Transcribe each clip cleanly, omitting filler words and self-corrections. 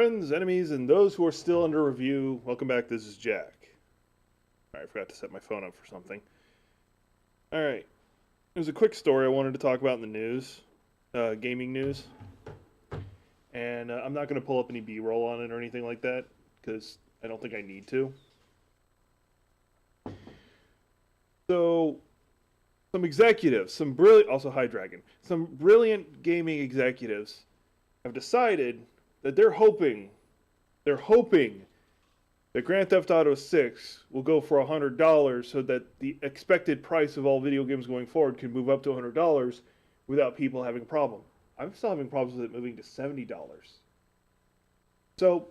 Friends, enemies, and those who are still under review, welcome back. This is Jack. Alright, I forgot to set my phone up for something. Alright, there's a quick story I wanted to talk about in the news, gaming news. And I'm not going to pull up any B-roll on it or anything like that, because I don't think I need to. So, some executives, also High Dragon, some brilliant gaming executives have decided that they're hoping that Grand Theft Auto 6 will go for $100 so that the expected price of all video games going forward can move up to $100 without people having a problem. I'm still having problems with it moving to $70. So,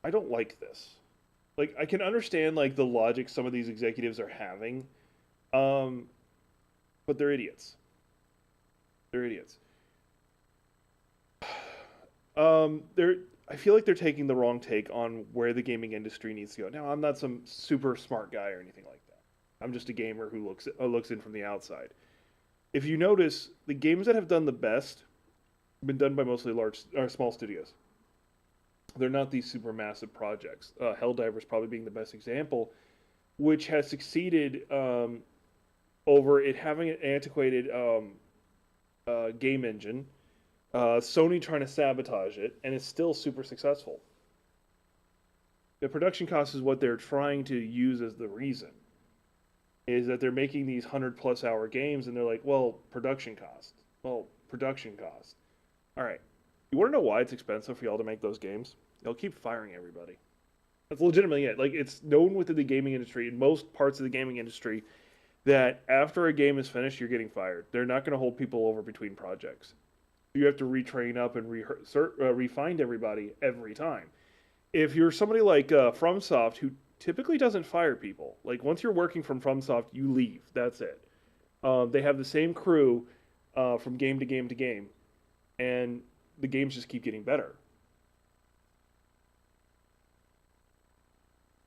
I don't like this. Like, I can understand, like, the logic some of these executives are having, but they're idiots. They're idiots. I feel like they're taking the wrong take on where the gaming industry needs to go. Now, I'm not some super smart guy or anything like that. I'm just a gamer who looks in from the outside. If you notice, the games that have done the best have been done by mostly small studios. They're not these super massive projects. Helldivers probably being the best example, which has succeeded over it having an antiquated game engine. Sony trying to sabotage it, and it's still super successful. The production cost is what they're trying to use as the reason. Is that they're making these 100+ hour games, and they're like, well, production cost. Well, production cost. Alright. You want to know why it's expensive for y'all to make those games? They'll keep firing everybody. That's legitimately it. Like, it's known within the gaming industry, in most parts of the gaming industry, that after a game is finished, you're getting fired. They're not going to hold people over between projects. You have to retrain up and refind everybody every time. If you're somebody like FromSoft, who typically doesn't fire people, like once you're working from FromSoft, you leave. That's it. They have the same crew from game to game to game, and the games just keep getting better.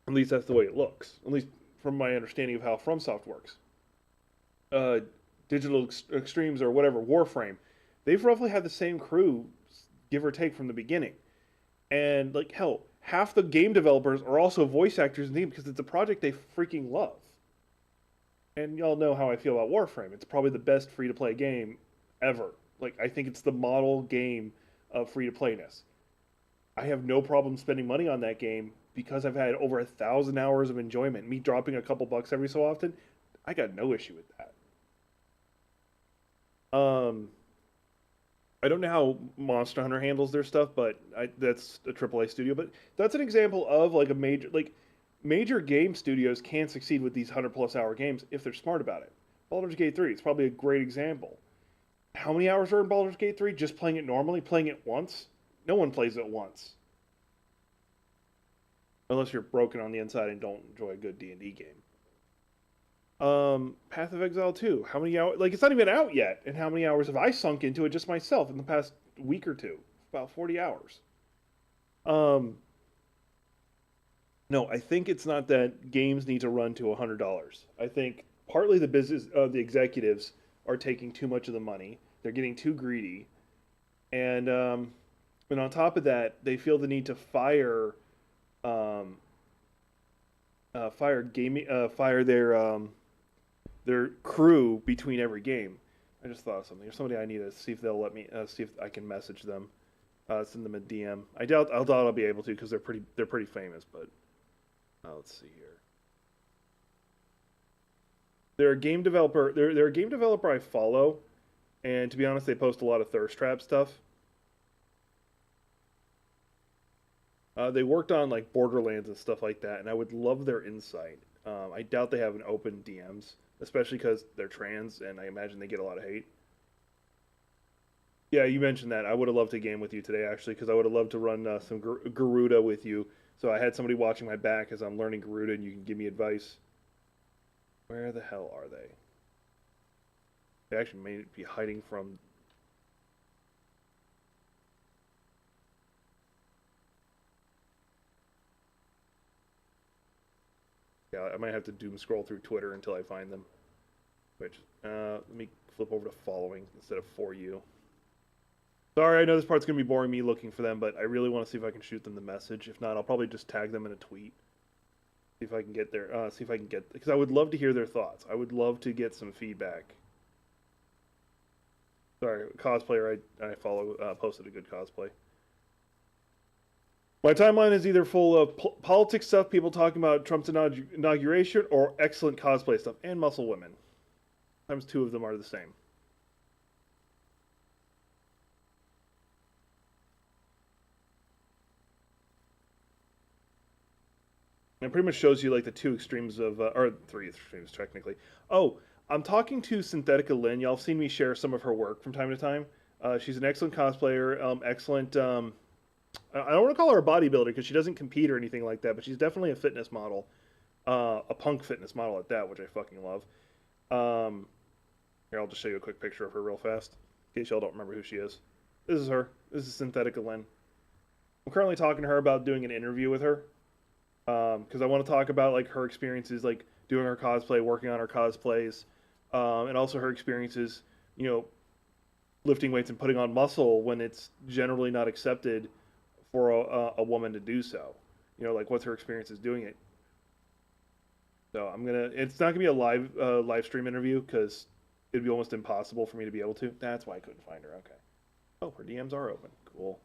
At least that's the way it looks. At least from my understanding of how FromSoft works. Digital Extremes or whatever, Warframe, they've roughly had the same crew, give or take, from the beginning. And, like, hell, half the game developers are also voice actors in the game because it's a project they freaking love. And y'all know how I feel about Warframe. It's probably the best free-to-play game ever. Like, I think it's the model game of free-to-playness. I have no problem spending money on that game because I've had over 1,000 hours of enjoyment. Me dropping a couple bucks every so often, I got no issue with that. I don't know how Monster Hunter handles their stuff, but that's a AAA studio. But that's an example of like major game studios can succeed with these 100+ hour games if they're smart about it. Baldur's Gate 3 is probably a great example. How many hours are in Baldur's Gate 3? Just playing it normally, playing it once? No one plays it once. Unless you're broken on the inside and don't enjoy a good D&D game. Path of Exile 2. How many hours? Like, it's not even out yet. And how many hours have I sunk into it just myself in the past week or two? About 40 hours. No, I think it's not that games need to run to $100. I think partly the business of the executives are taking too much of the money. They're getting too greedy. And on top of that, they feel the need to fire their crew between every game. I just thought of something. There's somebody I need to see if they'll let me see if I can message them, send them a DM. I doubt I'll be able to because they're pretty famous. But let's see here. They're a game developer. They're a game developer I follow, and to be honest, they post a lot of thirst trap stuff. They worked on like Borderlands and stuff like that, and I would love their insight. I doubt they have an open DMs, especially because they're trans, and I imagine they get a lot of hate. Yeah, you mentioned that. I would have loved to game with you today, actually, because I would have loved to run some Garuda with you. So I had somebody watching my back as I'm learning Garuda, and you can give me advice. Where the hell are they? They actually may be hiding from... Yeah, I might have to doom scroll through Twitter until I find them. Which, let me flip over to following instead of for you. Sorry, I know this part's gonna be boring me looking for them, but I really want to see if I can shoot them the message. If not, I'll probably just tag them in a tweet. See if I can get their, see if I can get, because I would love to hear their thoughts. I would love to get some feedback. Sorry, cosplayer I follow posted a good cosplay. My timeline is either full of politics stuff, people talking about Trump's inauguration, or excellent cosplay stuff and muscle women. Sometimes two of them are the same. And it pretty much shows you like the two extremes of, or three extremes technically. Oh, I'm talking to Synthetica Lynn. Y'all have seen me share some of her work from time to time. She's an excellent cosplayer, excellent. I don't want to call her a bodybuilder because she doesn't compete or anything like that, but she's definitely a fitness model, a punk fitness model at that, which I fucking love. Um, Here, I'll just show you a quick picture of her real fast, in case y'all don't remember who she is. This is her. This is Synthetica Lynn. I'm currently talking to her about doing an interview with her because I want to talk about like her experiences, like doing her cosplay, working on her cosplays, and also her experiences, you know, lifting weights and putting on muscle when it's generally not accepted for a woman to do so. You know, like what's her experiences doing it. So I'm gonna. It's not gonna be a live stream interview because it'd be almost impossible for me to be able to. That's why I couldn't find her. Okay. Oh, her DMs are open. Cool.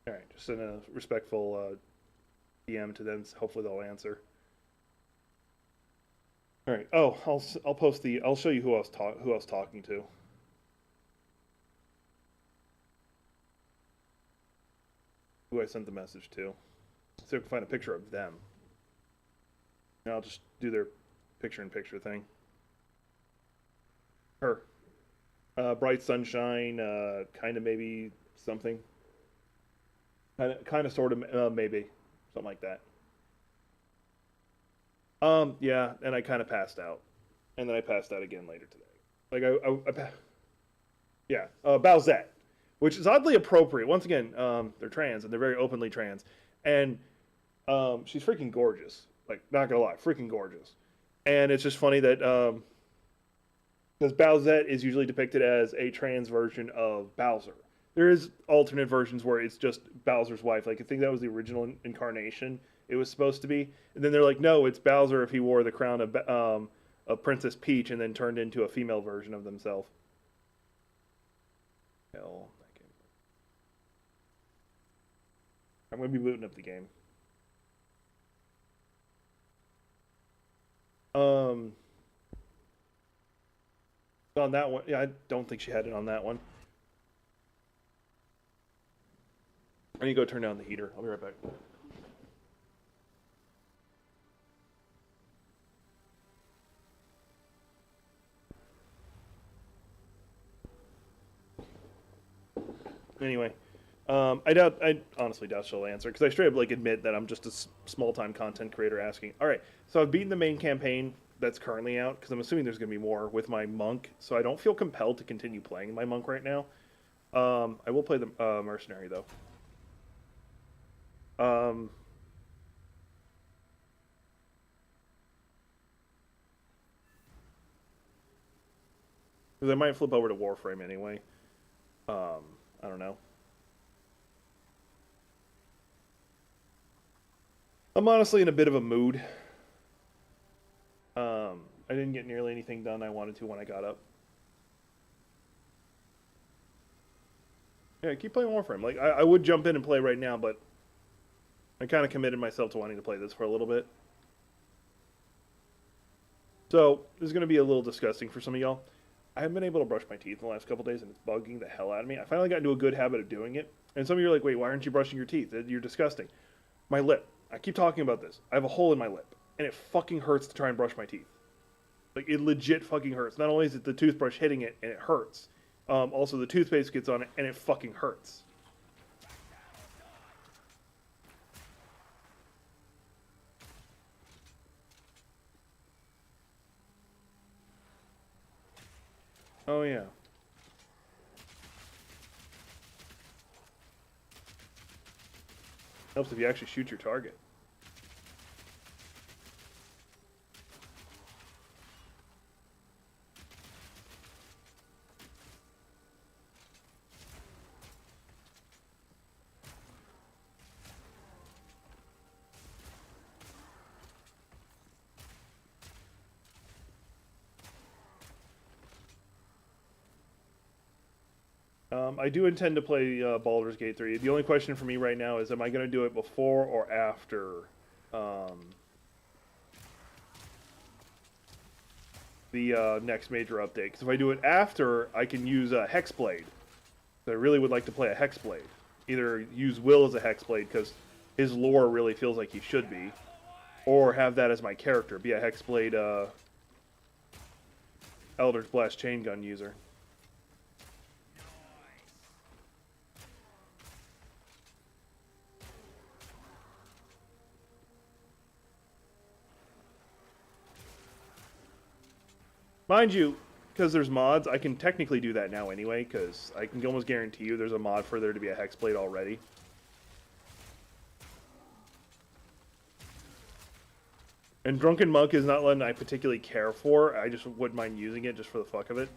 All right, just send a respectful DM to them. Hopefully they'll answer. All right. Oh, I'll post the. I'll show you who I was talking to. Who I sent the message to. See if I can find a picture of them. And I'll just do their picture-in-picture thing. Her. Bright sunshine. Kind of maybe something. Kind of, sort of, maybe something like that. Yeah, and I kind of passed out, and then I passed out again later today. Like yeah, Bowsette, which is oddly appropriate. Once again, they're trans and they're very openly trans, and she's freaking gorgeous. Like, not gonna lie, freaking gorgeous. And it's just funny that because Bowsette is usually depicted as a trans version of Bowser. There is alternate versions where it's just Bowser's wife. Like I think that was the original incarnation. It was supposed to be, and then they're like, no, it's Bowser if he wore the crown of Princess Peach and then turned into a female version of themselves. Hell, I'm gonna be booting up the game. Um, on that one, yeah, I don't think she had it on that one. I need to go turn down the heater. I'll be right back. Anyway, I honestly doubt she'll answer because I straight up like admit that I'm just a small time content creator asking. All right, so I've beaten the main campaign that's currently out because I'm assuming there's gonna be more with my monk, so I don't feel compelled to continue playing my monk right now. I will play the mercenary though. Um, because I might flip over to Warframe anyway. I don't know. I'm honestly in a bit of a mood. I didn't get nearly anything done I wanted to when I got up. Yeah, keep playing Warframe. Like, I would jump in and play right now, but I kind of committed myself to wanting to play this for a little bit. So, this is going to be a little disgusting for some of y'all. I haven't been able to brush my teeth in the last couple days, and it's bugging the hell out of me. I finally got into a good habit of doing it. And some of you are like, wait, why aren't you brushing your teeth? You're disgusting. My lip. I keep talking about this. I have a hole in my lip, and it fucking hurts to try and brush my teeth. Like, it legit fucking hurts. Not only is it the toothbrush hitting it, and it hurts, also the toothpaste gets on it, and it fucking hurts. Oh, yeah. Helps if you actually shoot your target. I do intend to play Baldur's Gate 3. The only question for me right now is, am I going to do it before or after the next major update? Because if I do it after, I can use a Hexblade. So I really would like to play a Hexblade. Either use Will as a Hexblade, because his lore really feels like he should be, or have that as my character, be a Hexblade Eldritch Blast chain gun user. Mind you, because there's mods, I can technically do that now anyway, because I can almost guarantee you there's a mod for there to be a Hexblade already. And Drunken Monk is not one I particularly care for, I just wouldn't mind using it just for the fuck of it.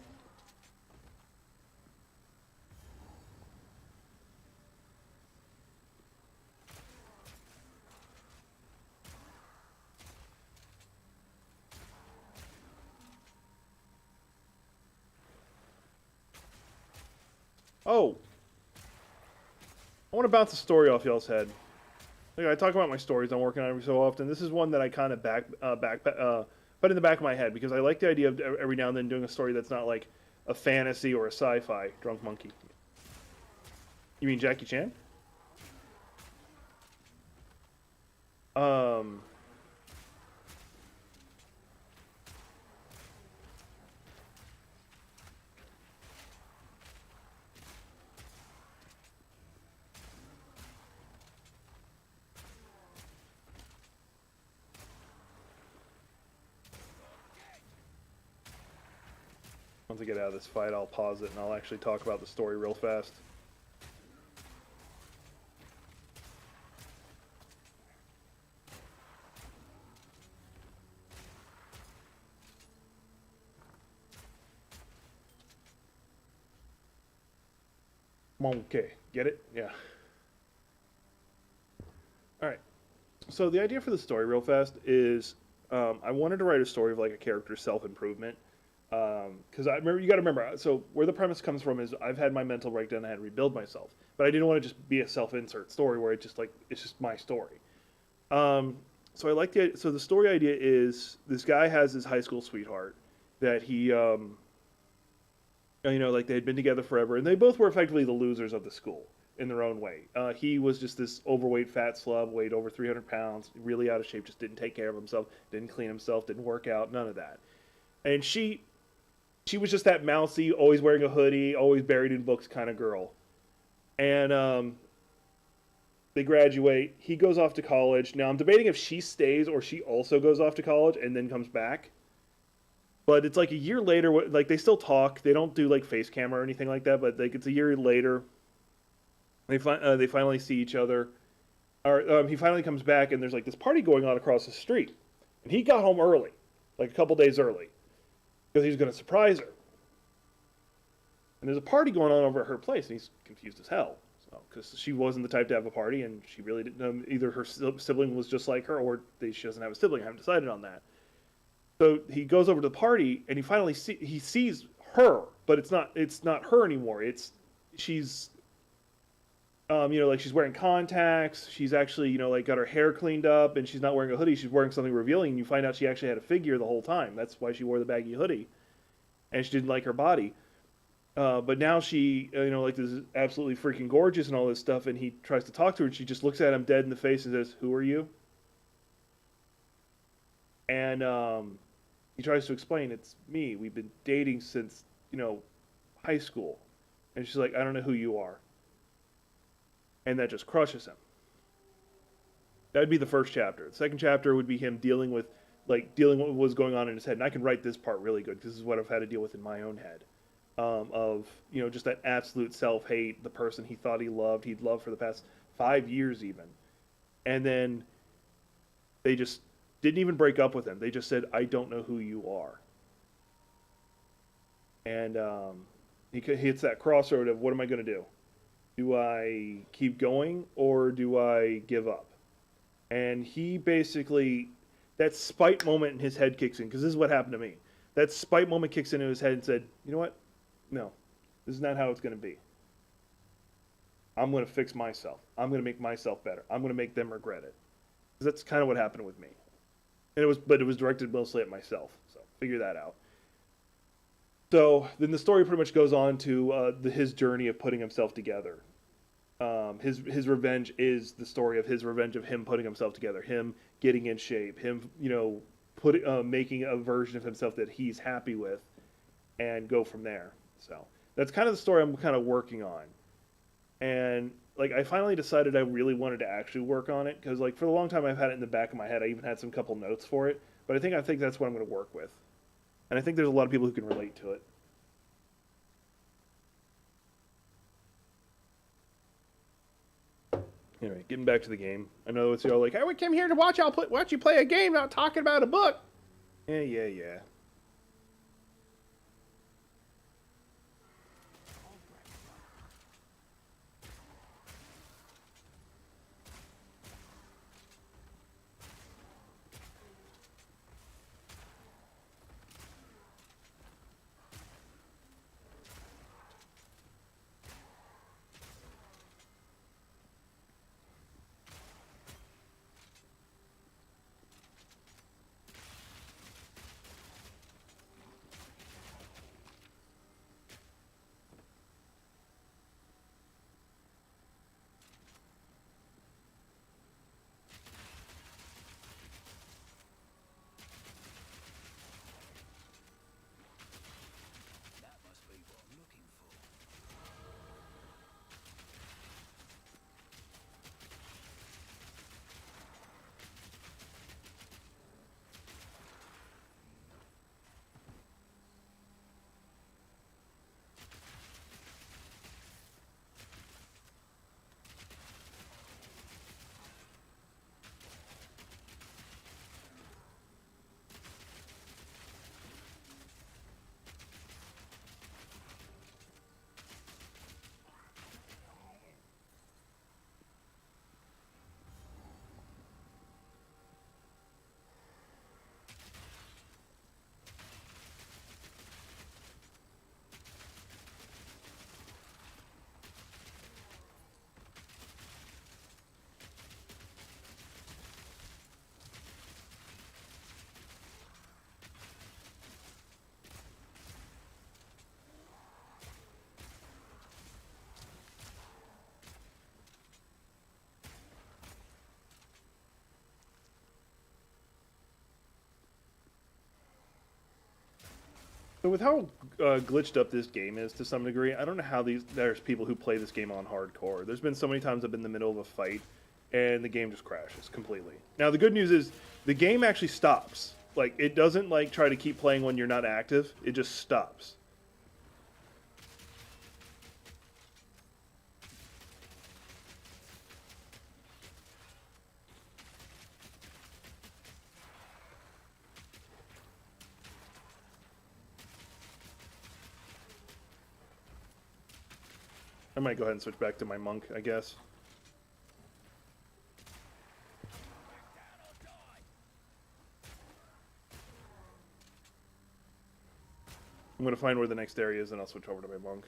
Oh! I want to bounce a story off y'all's head. Like, I talk about my stories I'm working on every so often. This is one that I kind of put in the back of my head, because I like the idea of every now and then doing a story that's not like a fantasy or a sci-fi. Drunk Monkey. You mean Jackie Chan? Um... Once I get out of this fight, I'll pause it and I'll actually talk about the story real fast. Okay, get it? Yeah. Alright. So the idea for the story real fast is I wanted to write a story of like a character's self-improvement. Because I remember, you got to remember, so where the premise comes from is I've had my mental breakdown, I had to rebuild myself, but I didn't want to just be a self-insert story where it's just my story. So I like so the story idea is this guy has his high school sweetheart that he, like they had been together forever, and they both were effectively the losers of the school in their own way. He was just this overweight fat slub, weighed over 300 pounds, really out of shape, just didn't take care of himself, didn't clean himself, didn't work out, none of that. And she was just that mousy, always wearing a hoodie, always buried in books kind of girl. And they graduate. He goes off to college. Now, I'm debating if she stays or she also goes off to college and then comes back. But it's like a year later, like they still talk. They don't do like face camera or anything like that, but like it's a year later. They finally see each other. Or he finally comes back and there's like this party going on across the street. And he got home early, like a couple days early, because he was going to surprise her. And there's a party going on over at her place, and he's confused as hell. So because she wasn't the type to have a party, and she really didn't. Either her sibling was just like her, or she doesn't have a sibling. I haven't decided on that. So he goes over to the party, and he sees her, but it's not her anymore. She's like she's wearing contacts. She's actually, like got her hair cleaned up, and she's not wearing a hoodie. She's wearing something revealing, and you find out she actually had a figure the whole time. That's why she wore the baggy hoodie, and she didn't like her body. But now she, like this is absolutely freaking gorgeous and all this stuff, and he tries to talk to her, and she just looks at him dead in the face and says, "Who are you?" And he tries to explain, "It's me. We've been dating since, high school." And she's like, "I don't know who you are." And that just crushes him. That would be the first chapter. The second chapter would be him dealing with what was going on in his head. And I can write this part really good because this is what I've had to deal with in my own head. Of just that absolute self-hate, the person he thought he'd loved for the past 5 years even, and then they just didn't even break up with him. They just said, "I don't know who you are," and he hits that crossroad of, what am I going to do? Do I keep going or do I give up? And he basically, that spite moment in his head kicks in, because this is what happened to me. That spite moment kicks into his head and said, "You know what? No, this is not how it's going to be. I'm going to fix myself. I'm going to make myself better. I'm going to make them regret it." Because that's kind of what happened with me. And it was directed mostly at myself. So figure that out. So then the story pretty much goes on to his journey of putting himself together. His revenge is the story of his revenge of him putting himself together, him getting in shape, him making a version of himself that he's happy with, and go from there. So that's kind of the story I'm kind of working on. And I finally decided I really wanted to actually work on it, because for a long time I've had it in the back of my head. I even had some couple notes for it, but I think that's what I'm going to work with. And I think there's a lot of people who can relate to it. Anyway, getting back to the game. I know it's all like, "Hey, we came here to watch you play a game, not talking about a book." Yeah. So with how glitched up this game is to some degree, I don't know how there's people who play this game on hardcore. There's been so many times I've been in the middle of a fight and the game just crashes completely. Now the good news is the game actually stops. It doesn't try to keep playing when you're not active. It just stops. I might go ahead and switch back to my monk, I guess. I'm going to find where the next area is, and I'll switch over to my monk.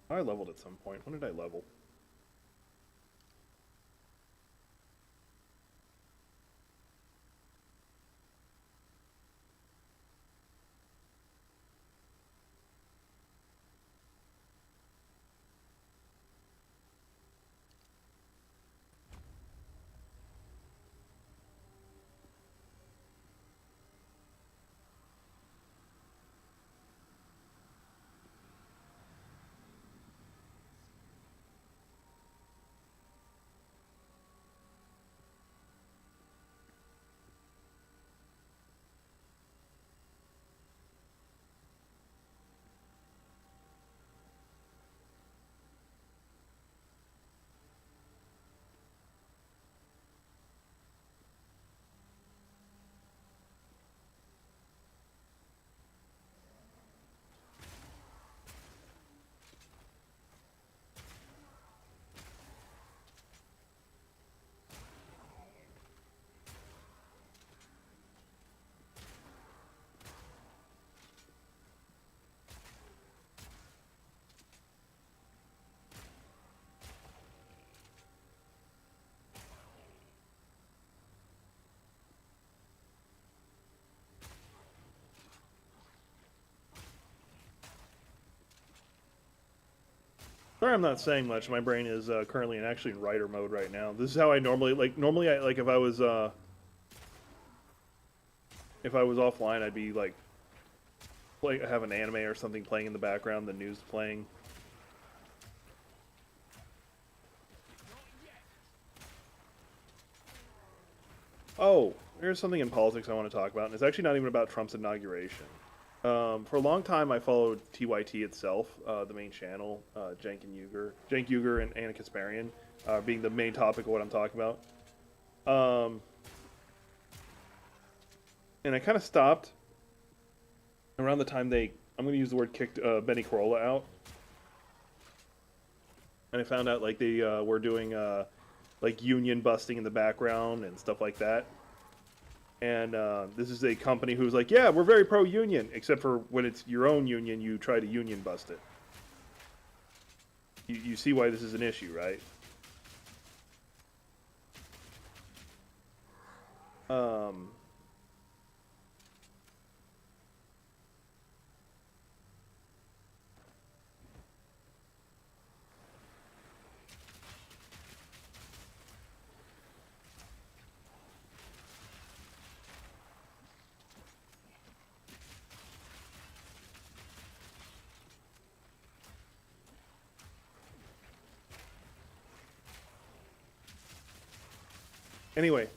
I leveled at some point. When did I level? Sorry, I'm not saying much. My brain is currently actually in writer mode right now. This is how I normally like. Normally, I like if I was offline, I'd be like have an anime or something playing in the background, the news playing. Oh, there's something in politics I want to talk about, and it's actually not even about Trump's inauguration. For a long time, I followed TYT itself, the main channel, Cenk Uygur and Anna Kasparian, being the main topic of what I'm talking about. And I kind of stopped around the time I'm going to use the word kicked Benny Corolla out. And I found out like they were doing like union busting in the background and stuff like that. And this is a company who's like, yeah, we're very pro-union, except for when it's your own union, you try to union bust it. You see why this is an issue, right? Anyway,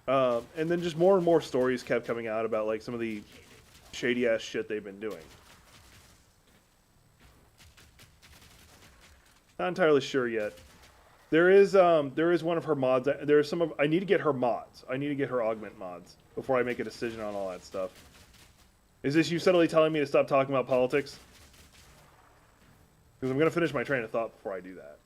and then just more and more stories kept coming out about like some of the shady ass shit they've been doing. Not entirely sure yet. There is one of her mods. There's some of I need to get her mods. I need to get her augment mods before I make a decision on all that stuff. Is this you subtly telling me to stop talking about politics? Because I'm gonna finish my train of thought before I do that.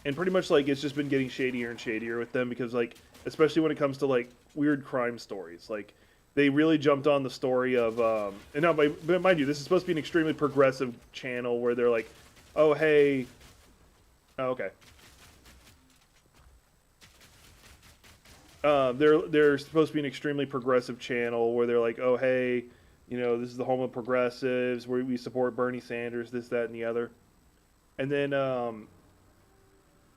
And pretty much like it's just been getting shadier and shadier with them because like especially when it comes to like weird crime stories. Like they really jumped on the story of, and now, but mind you, this is supposed to be an extremely progressive channel where they're like, oh hey, oh, okay. They're supposed to be an extremely progressive channel where they're like, oh hey, you know, this is the home of progressives, where we support Bernie Sanders, this, that, and the other. And then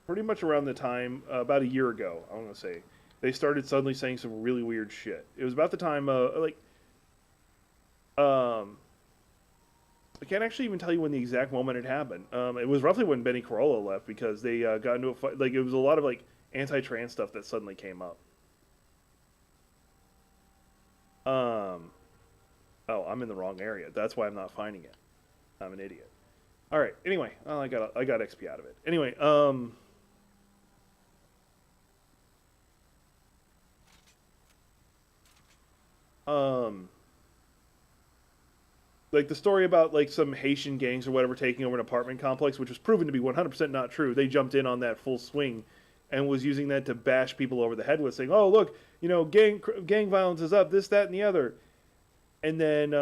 pretty much around the time, about a year ago, I want to say, they started suddenly saying some really weird shit. It was about the time, I can't actually even tell you when the exact moment it happened. It was roughly when Benny Corolla left because they got into a fight. Like it was a lot of like anti-trans stuff that suddenly came up. Oh, I'm in the wrong area. That's why I'm not finding it. I'm an idiot. All right. Anyway, well, I got XP out of it. Anyway, like the story about like some Haitian gangs or whatever taking over an apartment complex, which was proven to be 100% not true. They jumped in on that full swing and was using that to bash people over the head with, saying, "Oh, look, you know, gang violence is up, this, that, and the other." And then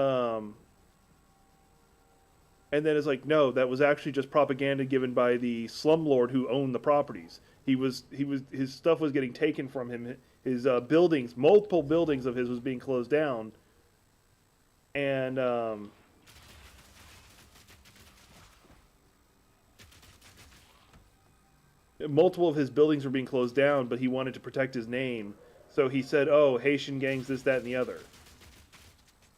it's like, no, that was actually just propaganda given by the slumlord who owned the properties. His stuff was getting taken from him. His buildings, multiple buildings of his, was being closed down, and multiple of his buildings were being closed down. But he wanted to protect his name, so he said, "Oh, Haitian gangs, this, that, and the other."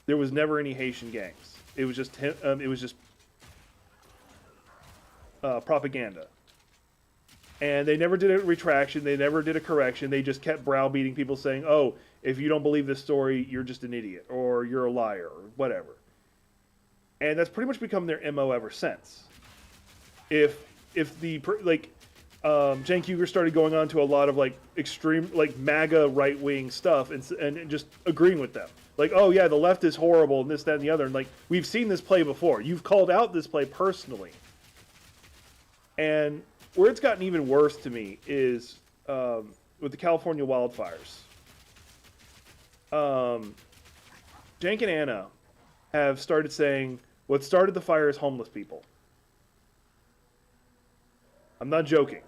There was never any Haitian gangs. It was just propaganda. And they never did a retraction. They never did a correction. They just kept browbeating people saying, oh, if you don't believe this story, you're just an idiot, or you're a liar, or whatever. And that's pretty much become their MO ever since. If the, like, Cenk Uygur started going on to a lot of, like, extreme, like, MAGA right-wing stuff and just agreeing with them. Like, oh, yeah, the left is horrible, and this, that, and the other. And, like, we've seen this play before. You've called out this play personally. And where it's gotten even worse to me is with the California wildfires. Cenk and Anna have started saying what started the fire is homeless people. I'm not joking.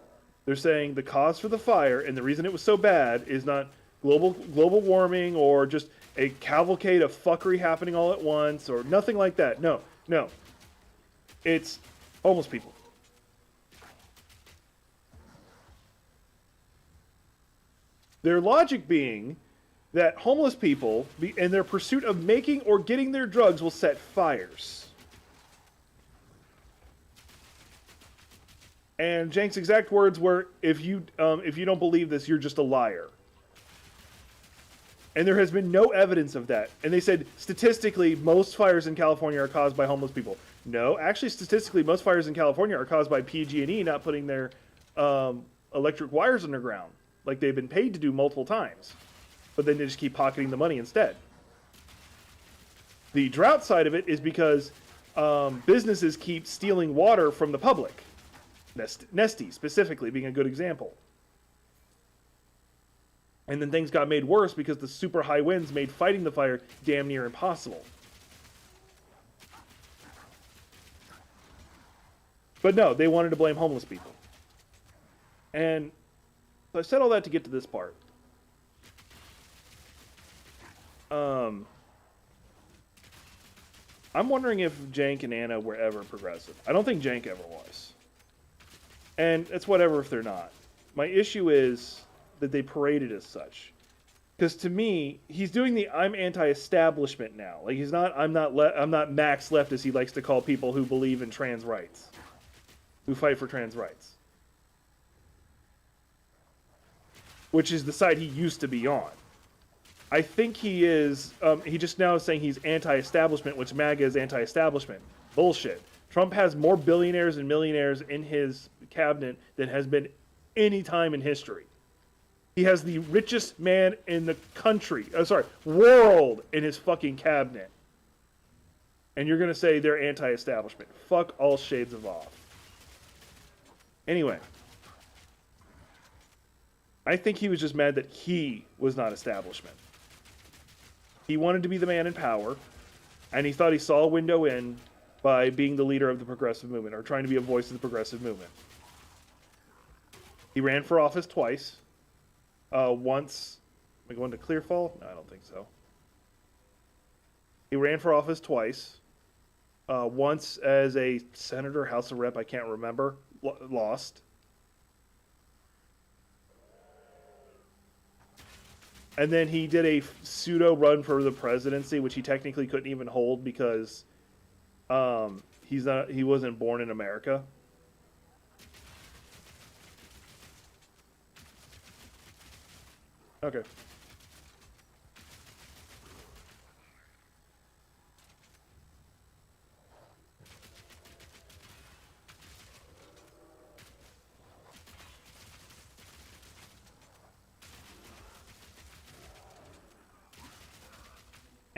They're saying the cause for the fire and the reason it was so bad is not global warming or just a cavalcade of fuckery happening all at once or nothing like that. No. It's homeless people. Their logic being that homeless people, in their pursuit of making or getting their drugs, will set fires. And Cenk's exact words were, if you don't believe this, you're just a liar. And there has been no evidence of that. And they said, statistically, most fires in California are caused by homeless people. No, actually, statistically, most fires in California are caused by PG&E not putting their electric wires underground, like they've been paid to do multiple times. But then they just keep pocketing the money instead. The drought side of it is because businesses keep stealing water from the public. Nestea, specifically, being a good example. And then things got made worse because the super high winds made fighting the fire damn near impossible. But no, they wanted to blame homeless people. And so I said all that to get to this part. I'm wondering if Cenk and Anna were ever progressive. I don't think Cenk ever was. And it's whatever if they're not. My issue is that they paraded as such. Because to me, he's doing the I'm anti-establishment now. Like he's not I'm not Max left, as he likes to call people who believe in trans rights, who fight for trans rights, which is the side he used to be on. I think he is. He just now is saying he's anti-establishment, which MAGA is anti-establishment. Bullshit. Trump has more billionaires and millionaires in his cabinet than has been any time in history. He has the richest man in the country, world, in his fucking cabinet. And you're going to say they're anti-establishment. Fuck all shades of off. Anyway. I think he was just mad that he was not establishment. He wanted to be the man in power, and he thought he saw a window in by being the leader of the progressive movement, or trying to be a voice of the progressive movement. He ran for office twice. Once, am I going to Clearfall? No, I don't think so. He ran for office twice. Once as a senator, House of Rep, I can't remember, lost. And then he did a pseudo run for the presidency, which he technically couldn't even hold because he wasn't born in America. Okay.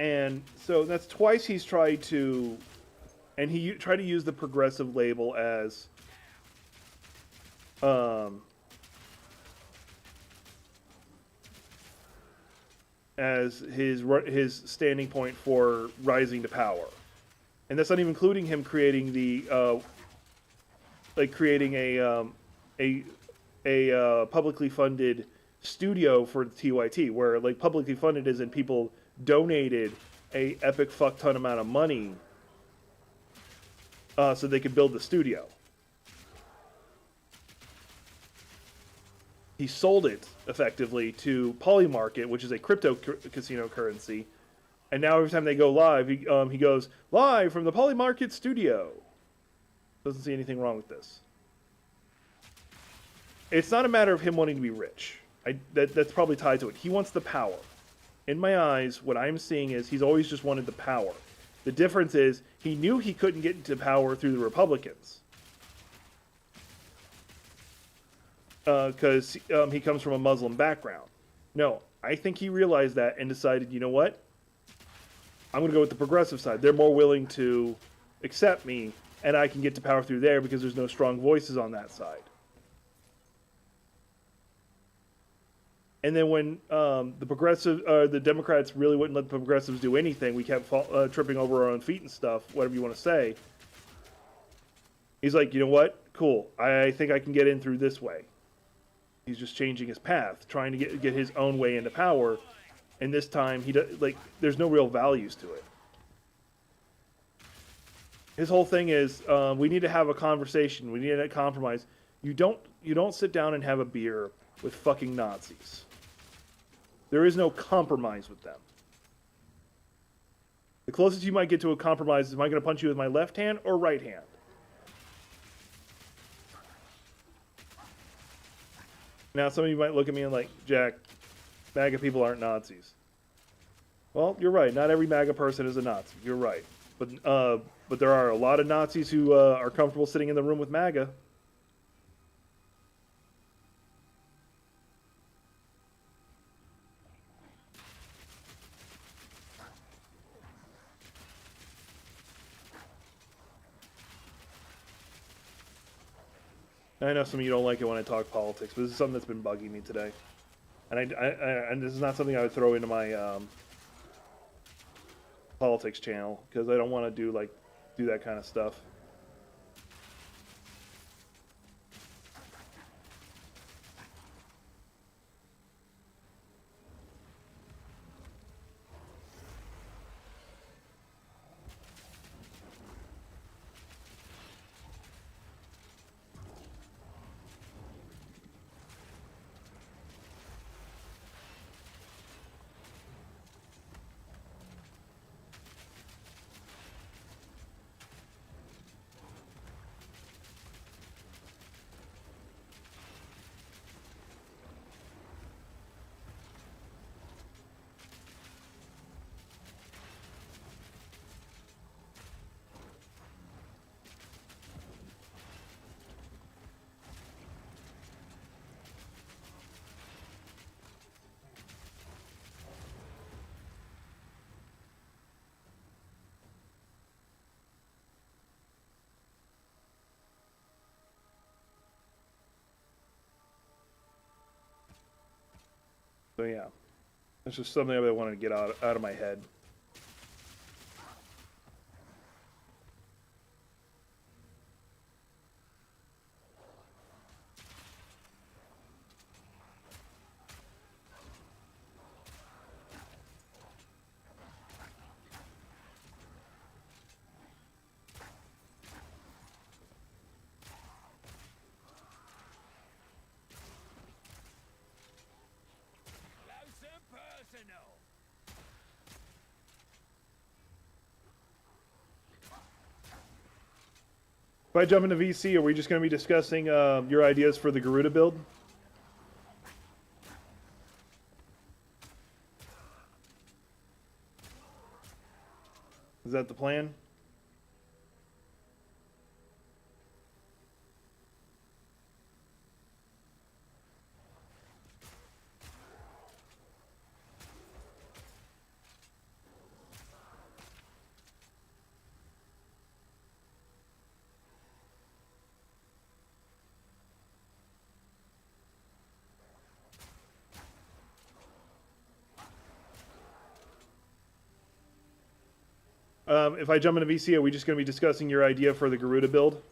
And so that's twice he's tried to, and he tried to use the progressive label as his standing point for rising to power, and that's not even including him creating creating a publicly funded studio for the TYT, where like publicly funded is in people donated a epic fuck ton amount of money so they could build the studio. He sold it effectively to Polymarket, which is a crypto casino currency, and now every time they go live, he goes live from the Polymarket studio. Doesn't see anything wrong with this. It's not a matter of him wanting to be rich. That's probably tied to it. He wants the power. In my eyes, what I'm seeing is he's always just wanted the power. The difference is he knew he couldn't get into power through the Republicans. Because he comes from a Muslim background. No, I think he realized that and decided, you know what? I'm going to go with the progressive side. They're more willing to accept me, and I can get to power through there because there's no strong voices on that side. And then when the Democrats really wouldn't let the progressives do anything, we kept tripping over our own feet and stuff, whatever you want to say. He's like, you know what? Cool. I think I can get in through this way. He's just changing his path, trying to get his own way into power. And this time, there's no real values to it. His whole thing is, we need to have a conversation. We need a compromise. You don't sit down and have a beer with fucking Nazis. There is no compromise with them. The closest you might get to a compromise is, am I going to punch you with my left hand or right hand? Now, some of you might look at me and like, Jack, MAGA people aren't Nazis. Well, you're right. Not every MAGA person is a Nazi. You're right. But there are a lot of Nazis who are comfortable sitting in the room with MAGA. I know some of you don't like it when I talk politics, but this is something that's been bugging me today. And this is not something I would throw into my politics channel, because I don't want to do that kind of stuff. So yeah, it's just something I wanted to get out of my head. If I jump into VC, are we just going to be discussing your ideas for the Garuda build? Is that the plan? If I jump into VC, are we just going to be discussing your idea for the Garuda build?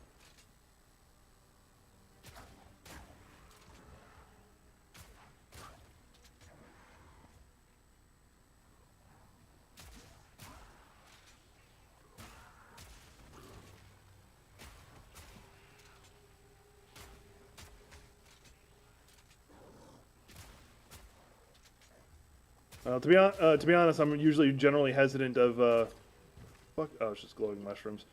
To be honest, I'm usually generally hesitant of. Fuck! Oh, it's just glowing mushrooms.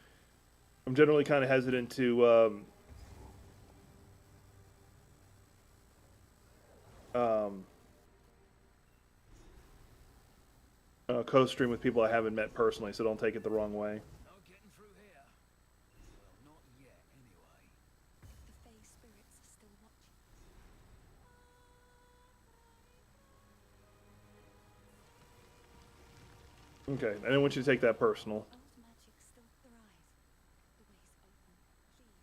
I'm generally kind of hesitant to co-stream with people I haven't met personally, so don't take it the wrong way. Not getting through here. Well, not yet, anyway. The Fey spirits are still watching. Okay, I didn't want you to take that personal. Old magic still thrives. The way's open. Please,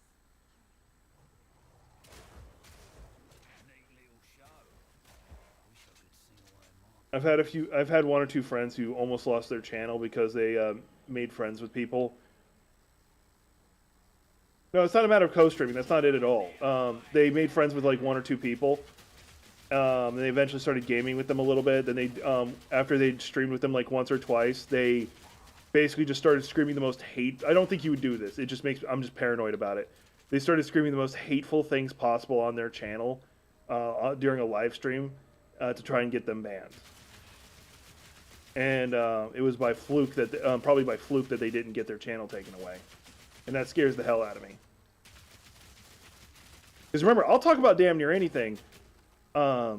hurry. Neat little show. Wish I could sing away mine. I've had one or two friends who almost lost their channel because they made friends with people. No, it's not a matter of co-streaming. That's not it at all. They made friends with like one or two people. And they eventually started gaming with them a little bit. Then they, after they streamed with them like once or twice, they basically just started screaming the most hate. I don't think you would do this. It just makes I'm just paranoid about it. They started screaming the most hateful things possible on their channel during a live stream to try and get them banned. And it was by fluke that probably by fluke that they didn't get their channel taken away, and that scares the hell out of me. Because remember, I'll talk about damn near anything. So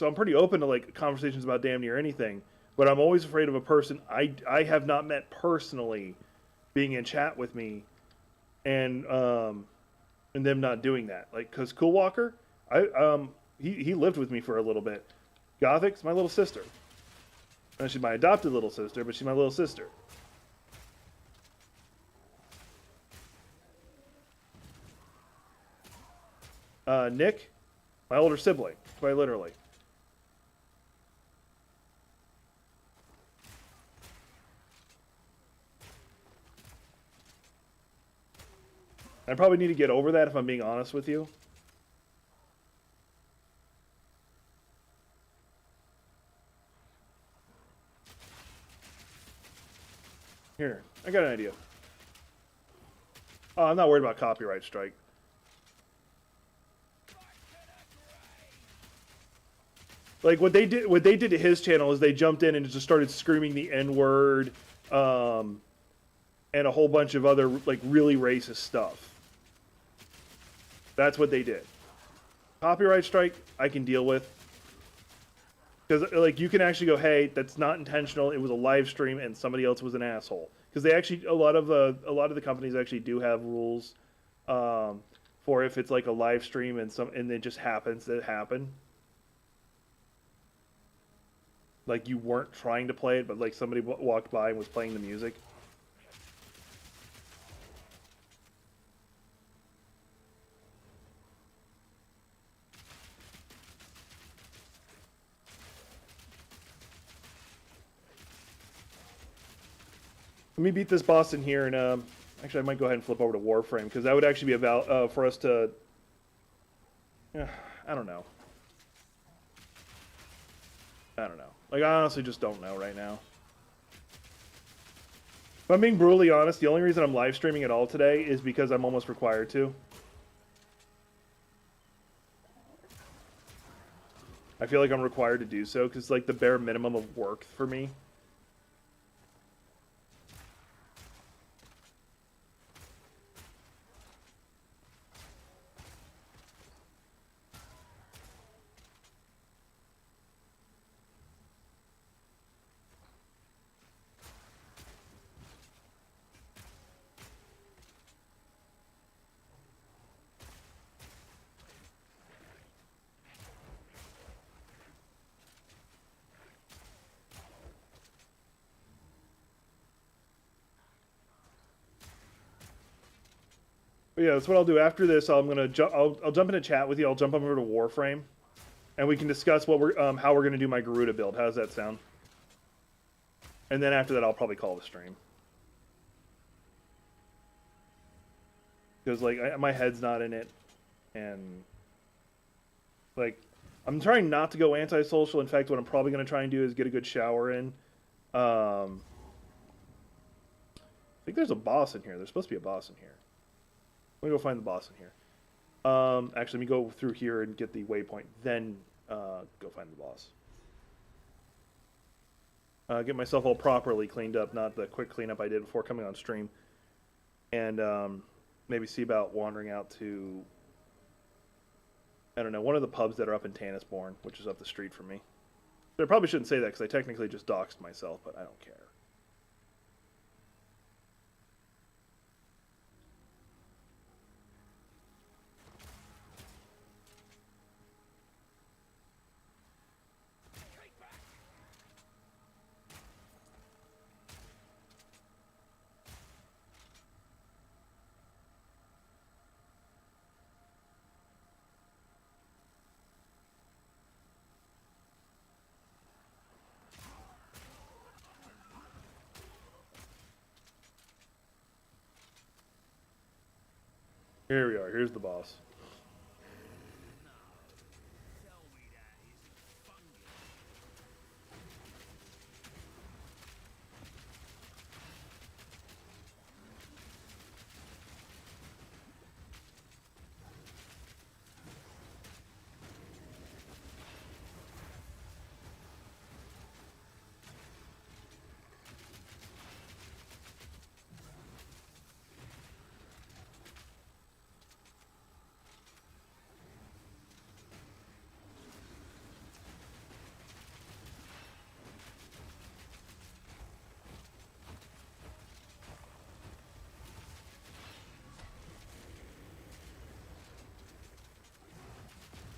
I'm pretty open to like conversations about damn near anything, but I'm always afraid of a person I have not met personally being in chat with me, and them not doing that. Like, cause Cool Walker, he lived with me for a little bit. Gothic's my little sister. And she's my adopted little sister, but she's my little sister. Nick, my older sibling, quite literally. I probably need to get over that if I'm being honest with you. Here, I got an idea. Oh, I'm not worried about copyright strike. Like what they did to his channel is they jumped in and just started screaming the N-word, and a whole bunch of other like really racist stuff. That's what they did. Copyright strike, I can deal with. Because like you can actually go, hey, that's not intentional. It was a live stream, and somebody else was an asshole. Because they actually a lot of the companies actually do have rules for if it's like a live stream and it just happens to happen. Like you weren't trying to play it, but like somebody walked by and was playing the music. Let me beat this boss in here, and actually, I might go ahead and flip over to Warframe because that would actually be a for us to. I don't know. I don't know. Like, I honestly just don't know right now. If I'm being brutally honest, the only reason I'm live streaming at all today is because I'm almost required to. I feel like I'm required to do so because it's like the bare minimum of work for me. But yeah, that's what I'll do after this. I'm gonna I'll jump into chat with you. I'll jump over to Warframe, and we can discuss what we're how we're gonna do my Garuda build. How does that sound? And then after that, I'll probably call the stream because like my head's not in it, and like I'm trying not to go antisocial. In fact, what I'm probably gonna try and do is get a good shower in. I think there's a boss in here. There's supposed to be a boss in here. Let me go find the boss in here. Actually, let me go through here and get the waypoint, then go find the boss. Get myself all properly cleaned up, not the quick cleanup I did before coming on stream. And maybe see about wandering out to, I don't know, one of the pubs that are up in Tannisbourne, which is up the street from me. So I probably shouldn't say that because I technically just doxed myself, but I don't care. Here we are. Here's the boss.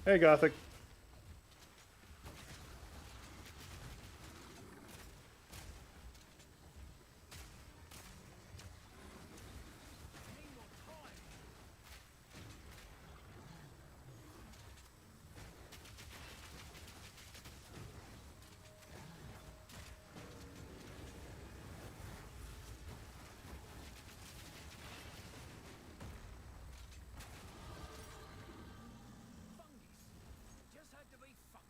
Hey, Gothic. Just had to be fungus.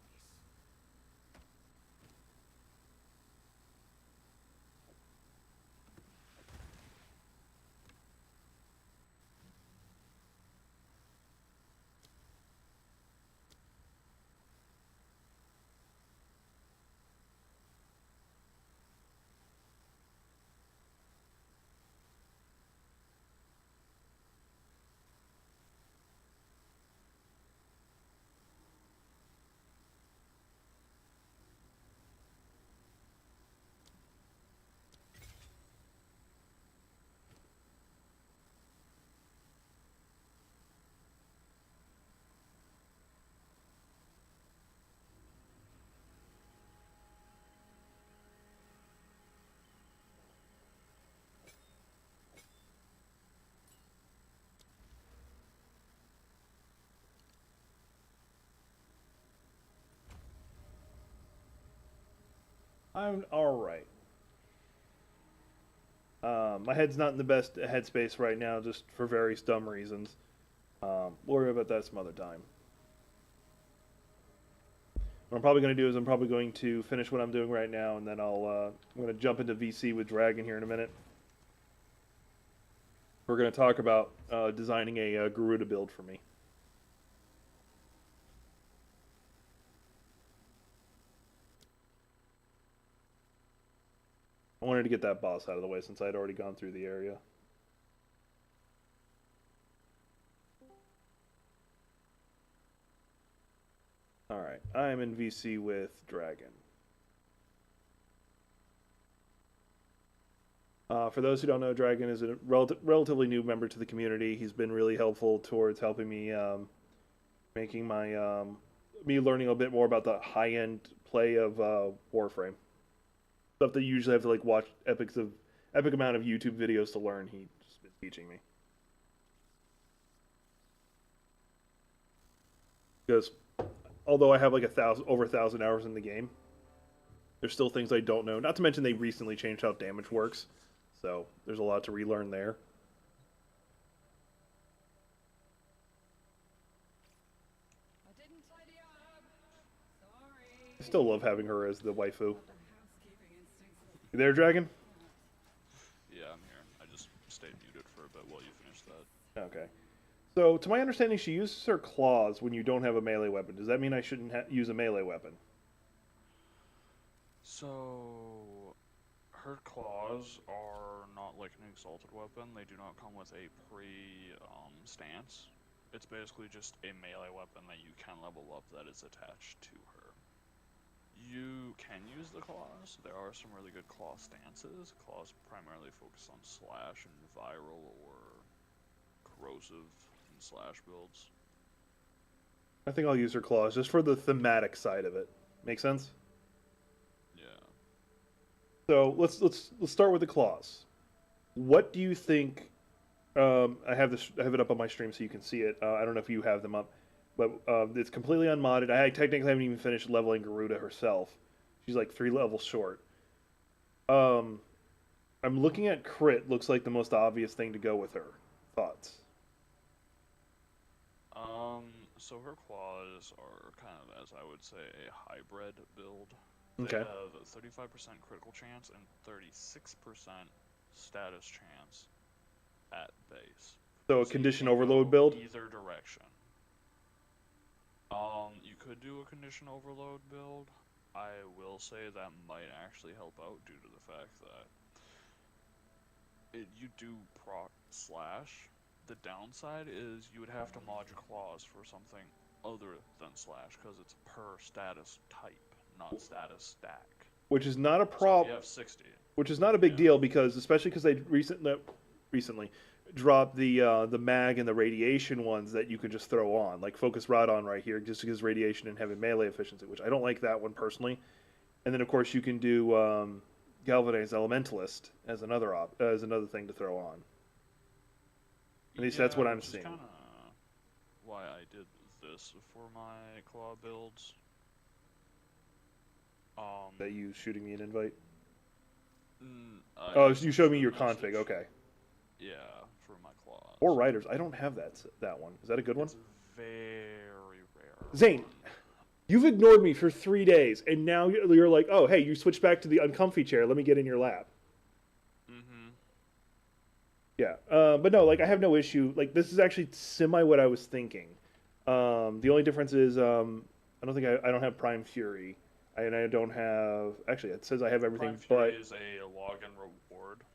I'm all right. My head's not in the best headspace right now, just for various dumb reasons. We'll worry about that some other time. What I'm probably going to do is I'm probably going to finish what I'm doing right now, and then I'm going to jump into VC with Dragon here in a minute. We're going to talk about designing a Garuda build for me. I wanted to get that boss out of the way since I'd already gone through the area. Alright, I am in VC with Dragon. For those who don't know, Dragon is a relatively new member to the community. He's been really helpful towards helping me making my me learning a bit more about the high-end play of Warframe. Stuff that you usually have to like watch epic amount of YouTube videos to learn. He's just been teaching me. Because although I have like over 1,000 hours in the game, there's still things I don't know. Not to mention they recently changed how damage works, so there's a lot to relearn there. I still love having her as the waifu. You there, Dragon? Yeah, I'm here. I just stayed muted for a bit while you finish that. Okay. So, to my understanding, she uses her claws when you don't have a melee weapon. Does that mean I shouldn't use a melee weapon? So, her claws are not like an exalted weapon. They do not come with a stance. It's basically just a melee weapon that you can level up that is attached to her. You can use the claws. There are some really good claw stances. Claws primarily focus on slash and viral or corrosive and slash builds. I think I'll use her claws just for the thematic side of it. Make sense? Yeah. So let's start with the claws. What do you think? I have it up on my stream so you can see it. I don't know if you have them up, but it's completely unmodded. I technically haven't even finished leveling Garuda herself. She's like 3 levels short. I'm looking at crit. Looks like the most obvious thing to go with her. Thoughts? So her claws are kind of, as I would say, a hybrid build. Okay. They have 35% critical chance and 36% status chance at base. So a condition overload build? Either direction. You could do a condition overload build. I will say that might actually help out due to the fact that you do proc slash. The downside is you would have to mod your claws for something other than slash because it's per status type, not status stack. Which is not a problem. So you have 60. Which is not a big deal because, especially because they recently dropped the mag and the radiation ones that you could just throw on, like Focus Rod on right here, just because radiation and heavy melee efficiency, which I don't like that one personally. And then of course you can do Galvanized Elementalist as another thing to throw on. At least that's what I'm seeing. Kind of why I did this for my claw builds. That you shooting me an invite? Oh, you showed me your config. Okay. Yeah, for my claws. 4 Riders. I don't have that one. Is that a good one? It's very rare. Zane, you've ignored me for 3 days, and now you're like, oh, hey, you switched back to the uncomfy chair. Let me get in your lap. Yeah, but no, like I have no issue. Like this is actually semi what I was thinking. The only difference is I don't think I don't have Prime Fury, and I don't have. Actually, it says I have everything. Prime Fury is a login reward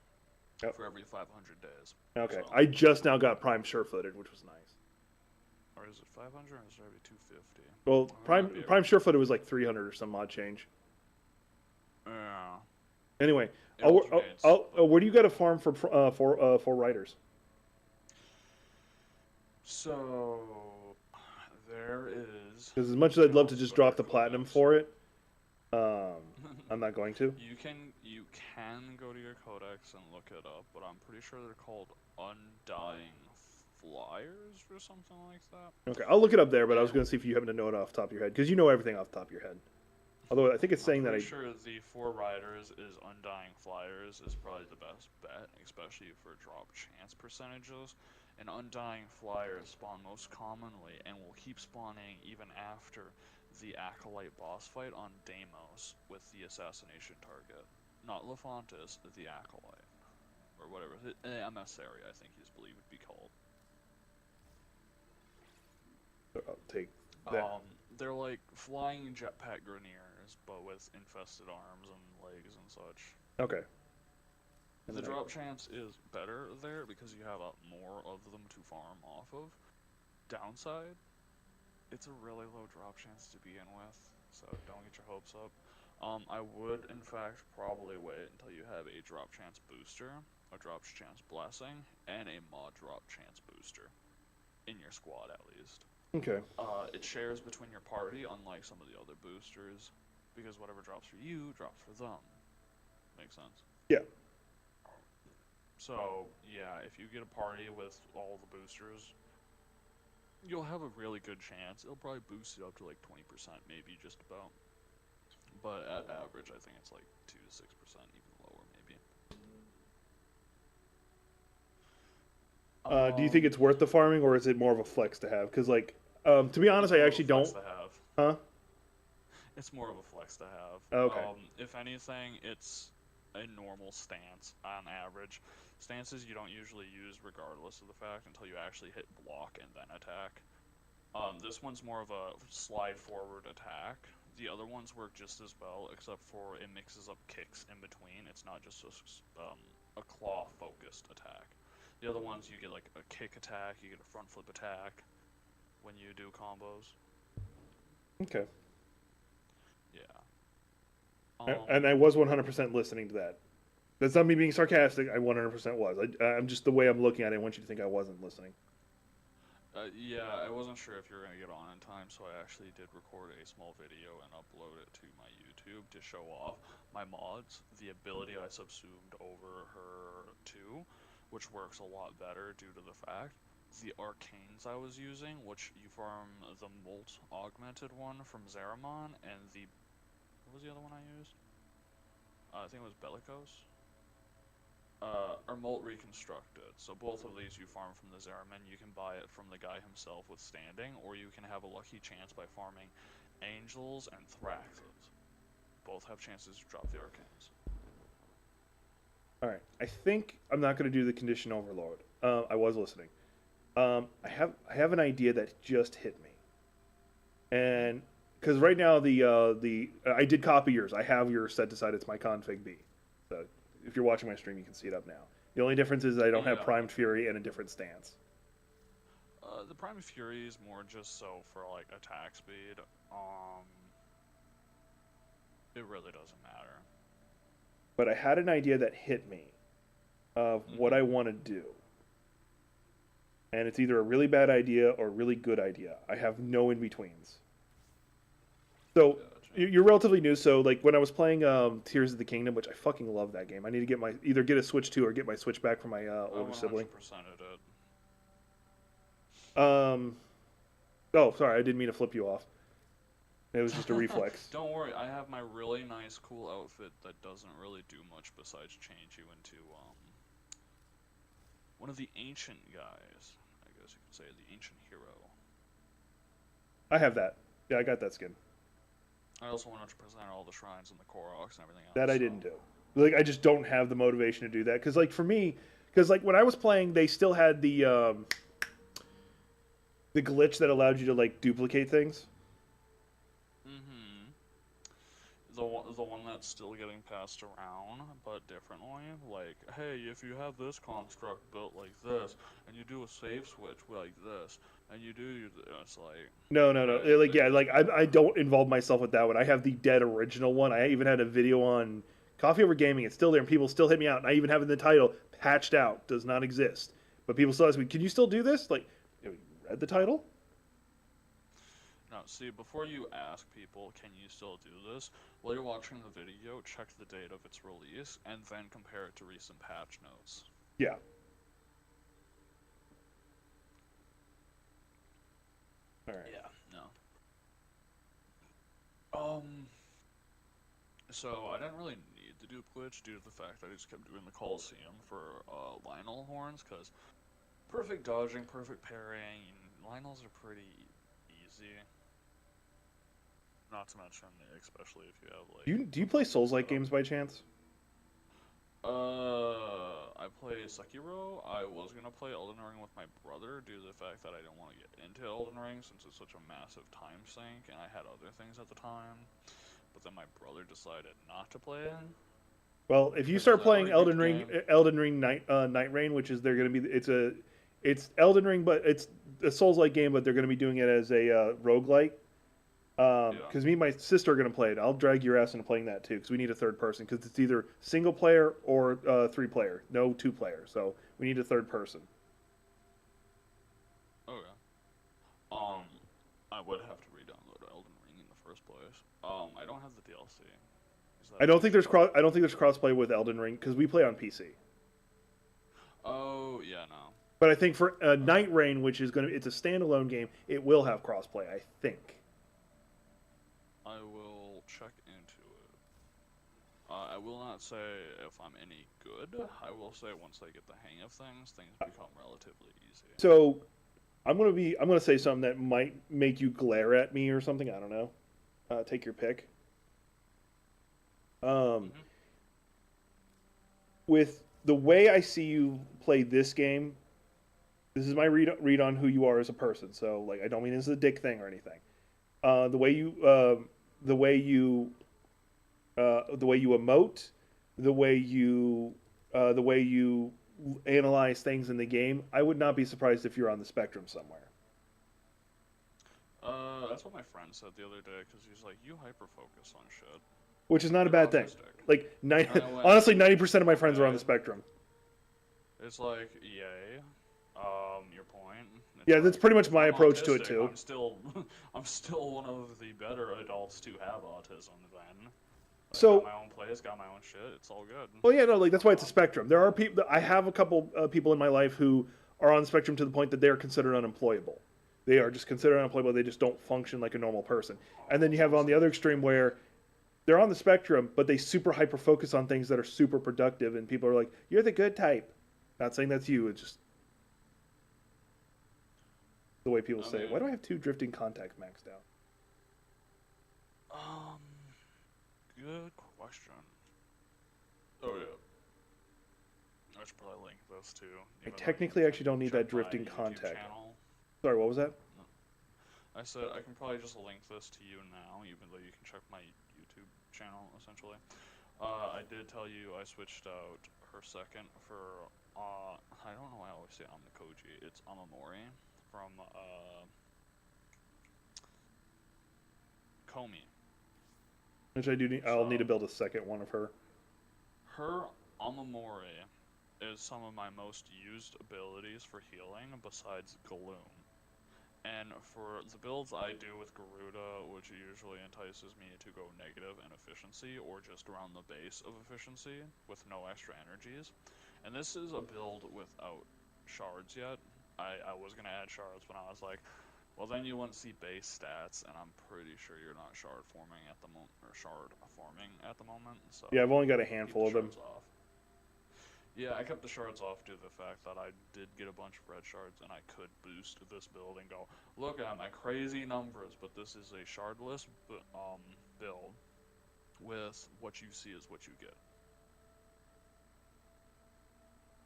for every 500 days. Okay, So, I just now got Prime Sure-Footed, which was nice. or is it 500 or is it every 250? Well, Prime Sure-Footed was like 300 or some odd change. Yeah. Anyway, Alternates. where do you got to farm for Riders? So there is. Because as much as I'd love to just drop the platinum for it, I'm not going to. You can go to your codex and look it up, but I'm pretty sure they're called Undying Flyers or something like that. Okay, I'll look it up there, but I was going to see if you happen to know it off the top of your head, because you know everything off the top of your head. Although I think it's I'm saying that pretty sure the for riders is Undying Flyers is probably the best bet, especially for drop chance percentages. And Undying Flyers spawn most commonly and will keep spawning even after the Acolyte boss fight on Deimos with the assassination target. Not Lefantis, the Acolyte. Or whatever. The emissary, I think he's believed would be called. I'll take that. They're like flying jetpack Greniers, but with infested arms and legs and such. Okay. And The then drop chance is better there because you have more of them to farm off of. Downside, it's a really low drop chance to begin with, so don't get your hopes up. I would, in fact, probably wait until you have a drop chance booster, a drop chance blessing, and a mod drop chance booster in your squad at least. okay. It shares between your party, unlike some of the other boosters, because whatever drops for you drops for them. Makes sense? Yeah. So, yeah, if you get a party with all the boosters, you'll have a really good chance. It'll probably boost it up to like 20%, maybe just about. But at average, I think it's like 2 to 6%, even lower, maybe. Do you think it's worth the farming, or is it more of a flex to have? Because, like, to be honest, I actually don't. Huh? It's more of a flex to have. Okay. If anything, it's a normal stance on average. Stances you don't usually use regardless of the fact until you actually hit block and then attack. This one's more of a slide forward attack. The other ones work just as well, except for it mixes up kicks in between. It's not just a claw focused attack. The other ones you get like a kick attack, you get a front flip attack when you do combos. Okay. Yeah. And I was 100% listening to that. That's not me being sarcastic. I 100% was. I'm just the way I'm looking at it. I want you to think I wasn't listening. Yeah, I wasn't sure if you were going to get on in time, so I actually did record a small video and upload it to my YouTube to show off my mods, the ability I subsumed over her 2, which works a lot better due to the fact the arcanes I was using, which you farm the Molt augmented one from Zeramon, and the... what was the other one I used? I think it was Bellicose. Are Molt reconstructed. So both of these you farm from the Zeraman. You can buy it from the guy himself with standing, or you can have a lucky chance by farming Angels and Thraxes. Both have chances to drop the Arcanes. All right. I think I'm not going to do the condition overload. I was listening. I have an idea that just hit me, and because right now the I did copy yours. I have yours set aside. It's my config B. So if you're watching my stream, you can see it up now. The only difference is I don't have Primed Fury and a different stance. The Primed Fury is more just so for like attack speed. It really doesn't matter. But I had an idea that hit me of what I want to do. And it's either a really bad idea or a really good idea. I have no in-betweens. So, you're relatively new, so like when I was playing Tears of the Kingdom, which I fucking love that game. I need to get either get a Switch 2 or get my Switch back from my older sibling. Oh, sorry, I didn't mean to flip you off. It was just a reflex. Don't worry, I have my really nice, cool outfit that doesn't really do much besides change you into one of the ancient guys. I guess you could say the ancient hero. I have that. Yeah, I got that skin. I also wanted to present all the shrines and the Koroks and everything else. That I didn't do. Like, I just don't have the motivation to do that. Because, like, for me, because, like, when I was playing, they still had the glitch that allowed you to, like, duplicate things. The one that's still getting passed around, but differently. Like, hey, if you have this construct built like this, and you do a save switch like this, and you do, it's like... No. Like, yeah, like, I don't involve myself with that one. I have the dead original one. I even had a video on Coffee Over Gaming. It's still there, and people still hit me out. And I even have in the title, patched out, does not exist. But people still ask me, can you still do this? Like, you read the title? No, see, before you ask people, can you still do this, while you're watching the video, check the date of its release, and then compare it to recent patch notes. Yeah. Alright. Yeah, no. So I didn't really need the dupe glitch due to the fact that I just kept doing the Coliseum for Lionel horns, because perfect dodging, perfect parrying, Lionels are pretty easy. Not to mention, especially if you have like Do you play opponents Souls-like that games by chance? I play Sekiro. I was gonna play Elden Ring with my brother due to the fact that I didn't want to get into Elden Ring since it's such a massive time sink, and I had other things at the time. But then my brother decided not to play it Well, if you because he's start like, "Oh, playing you beat the game." Elden Ring Night Rain, which is they're going to be it's Elden Ring, but it's a Souls-like game, but they're going to be doing it as a roguelike. Yeah. Because me and my sister are going to play it. I'll drag your ass into playing that too, because we need a third person. Because it's either single player or 3 player, no 2 player. So we need a third person. Okay. Um, I would have to re-download Elden Ring in the first place. I don't have the DLC. Is that I an don't think issue? I don't think there's crossplay with Elden Ring because we play on PC. Oh, yeah, no. But I think for Okay. Night Rain, which is it's a standalone game, it will have crossplay. I think. I will check into it. I will not say if I'm any good. I will say once I get the hang of things, things become relatively easy. So I'm gonna say something that might make you glare at me or something. I don't know. Take your pick. Um, Hmm. with the way I see you play this game, this is my read on who you are as a person. So like I don't mean this is a dick thing or anything. The way you the way you the way you emote, the way you analyze things in the game. I would not be surprised if you're on the spectrum somewhere. That's what my friend said the other day, because he's like, you hyper focus on shit. Which is not a You're bad thing. autistic. Like And I went, honestly, 90% of my friends are on okay. the spectrum. It's like, yay. Your point. It's Yeah, that's like, pretty much if my I'm approach to it autistic, too. I'm still, I'm still one of the better adults to have autism. Then, I got So, my own place, got my own shit. It's all good. well, yeah, no, like that's why it's a Um, spectrum. There are people. I have a couple people in my life who are on the spectrum to the point that they are considered unemployable. They are just considered unemployable. They just don't function like a normal person. And then you have on the other extreme where they're on the spectrum, but they super hyper focus on things that are super productive, and people are like, "You're the good type." Not saying that's you. It's just the way people I say it. Why mean, do I have 2 drifting contacts maxed out? um, good question. Oh yeah, I should probably link this too, I even though you technically actually can don't need check that my drifting YouTube contact. channel. Sorry, what was that? I said I can probably just link this to you now, even though you can check my YouTube channel essentially. I did tell you I switched out her second for I don't know why I always say Amikoji. It's Amamori from Komi. Which I do need. I'll need to So build a second one of her. her Amamori is some of my most used abilities for healing besides Gloom. And for the builds I do with Garuda, which usually entices me to go negative in efficiency or just around the base of efficiency with no extra energies. And this is a build without shards yet. I was going to add shards, but I was like, well, then you wouldn't see base stats, and I'm pretty sure you're not shard forming at the moment, or shard forming at the moment, so Yeah, I've only got a keep the handful of them. shards off. Yeah, I kept the shards off due to the fact that I did get a bunch of red shards and I could boost this build and go, look at my crazy numbers, but this is a shardless build with what you see is what you get,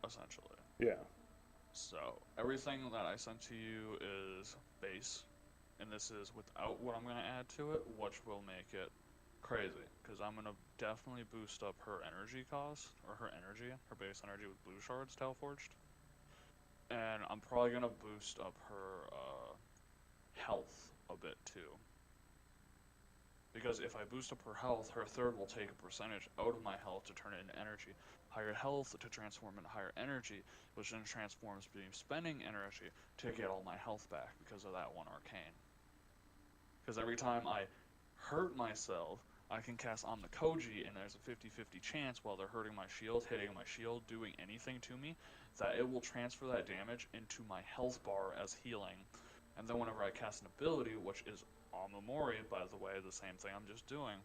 essentially. Yeah. So, everything that I sent to you is base, and this is without what I'm going to add to it, which will make it crazy, because I'm going to definitely boost up her energy cost, or her base energy with blue shards, Talforged. And I'm probably gonna boost up her health a bit too. Because if I boost up her health, her third will take a percentage out of my health to turn it into energy. Higher health to transform into higher energy, which then transforms me spending energy to get all my health back because of that one arcane. Because every time I hurt myself, I can cast Omnikoji, and there's a 50-50 chance while they're hurting my shield, hitting my shield, doing anything to me, that it will transfer that damage into my health bar as healing. And then whenever I cast an ability, which is Omamori, by the way, the same thing I'm just doing,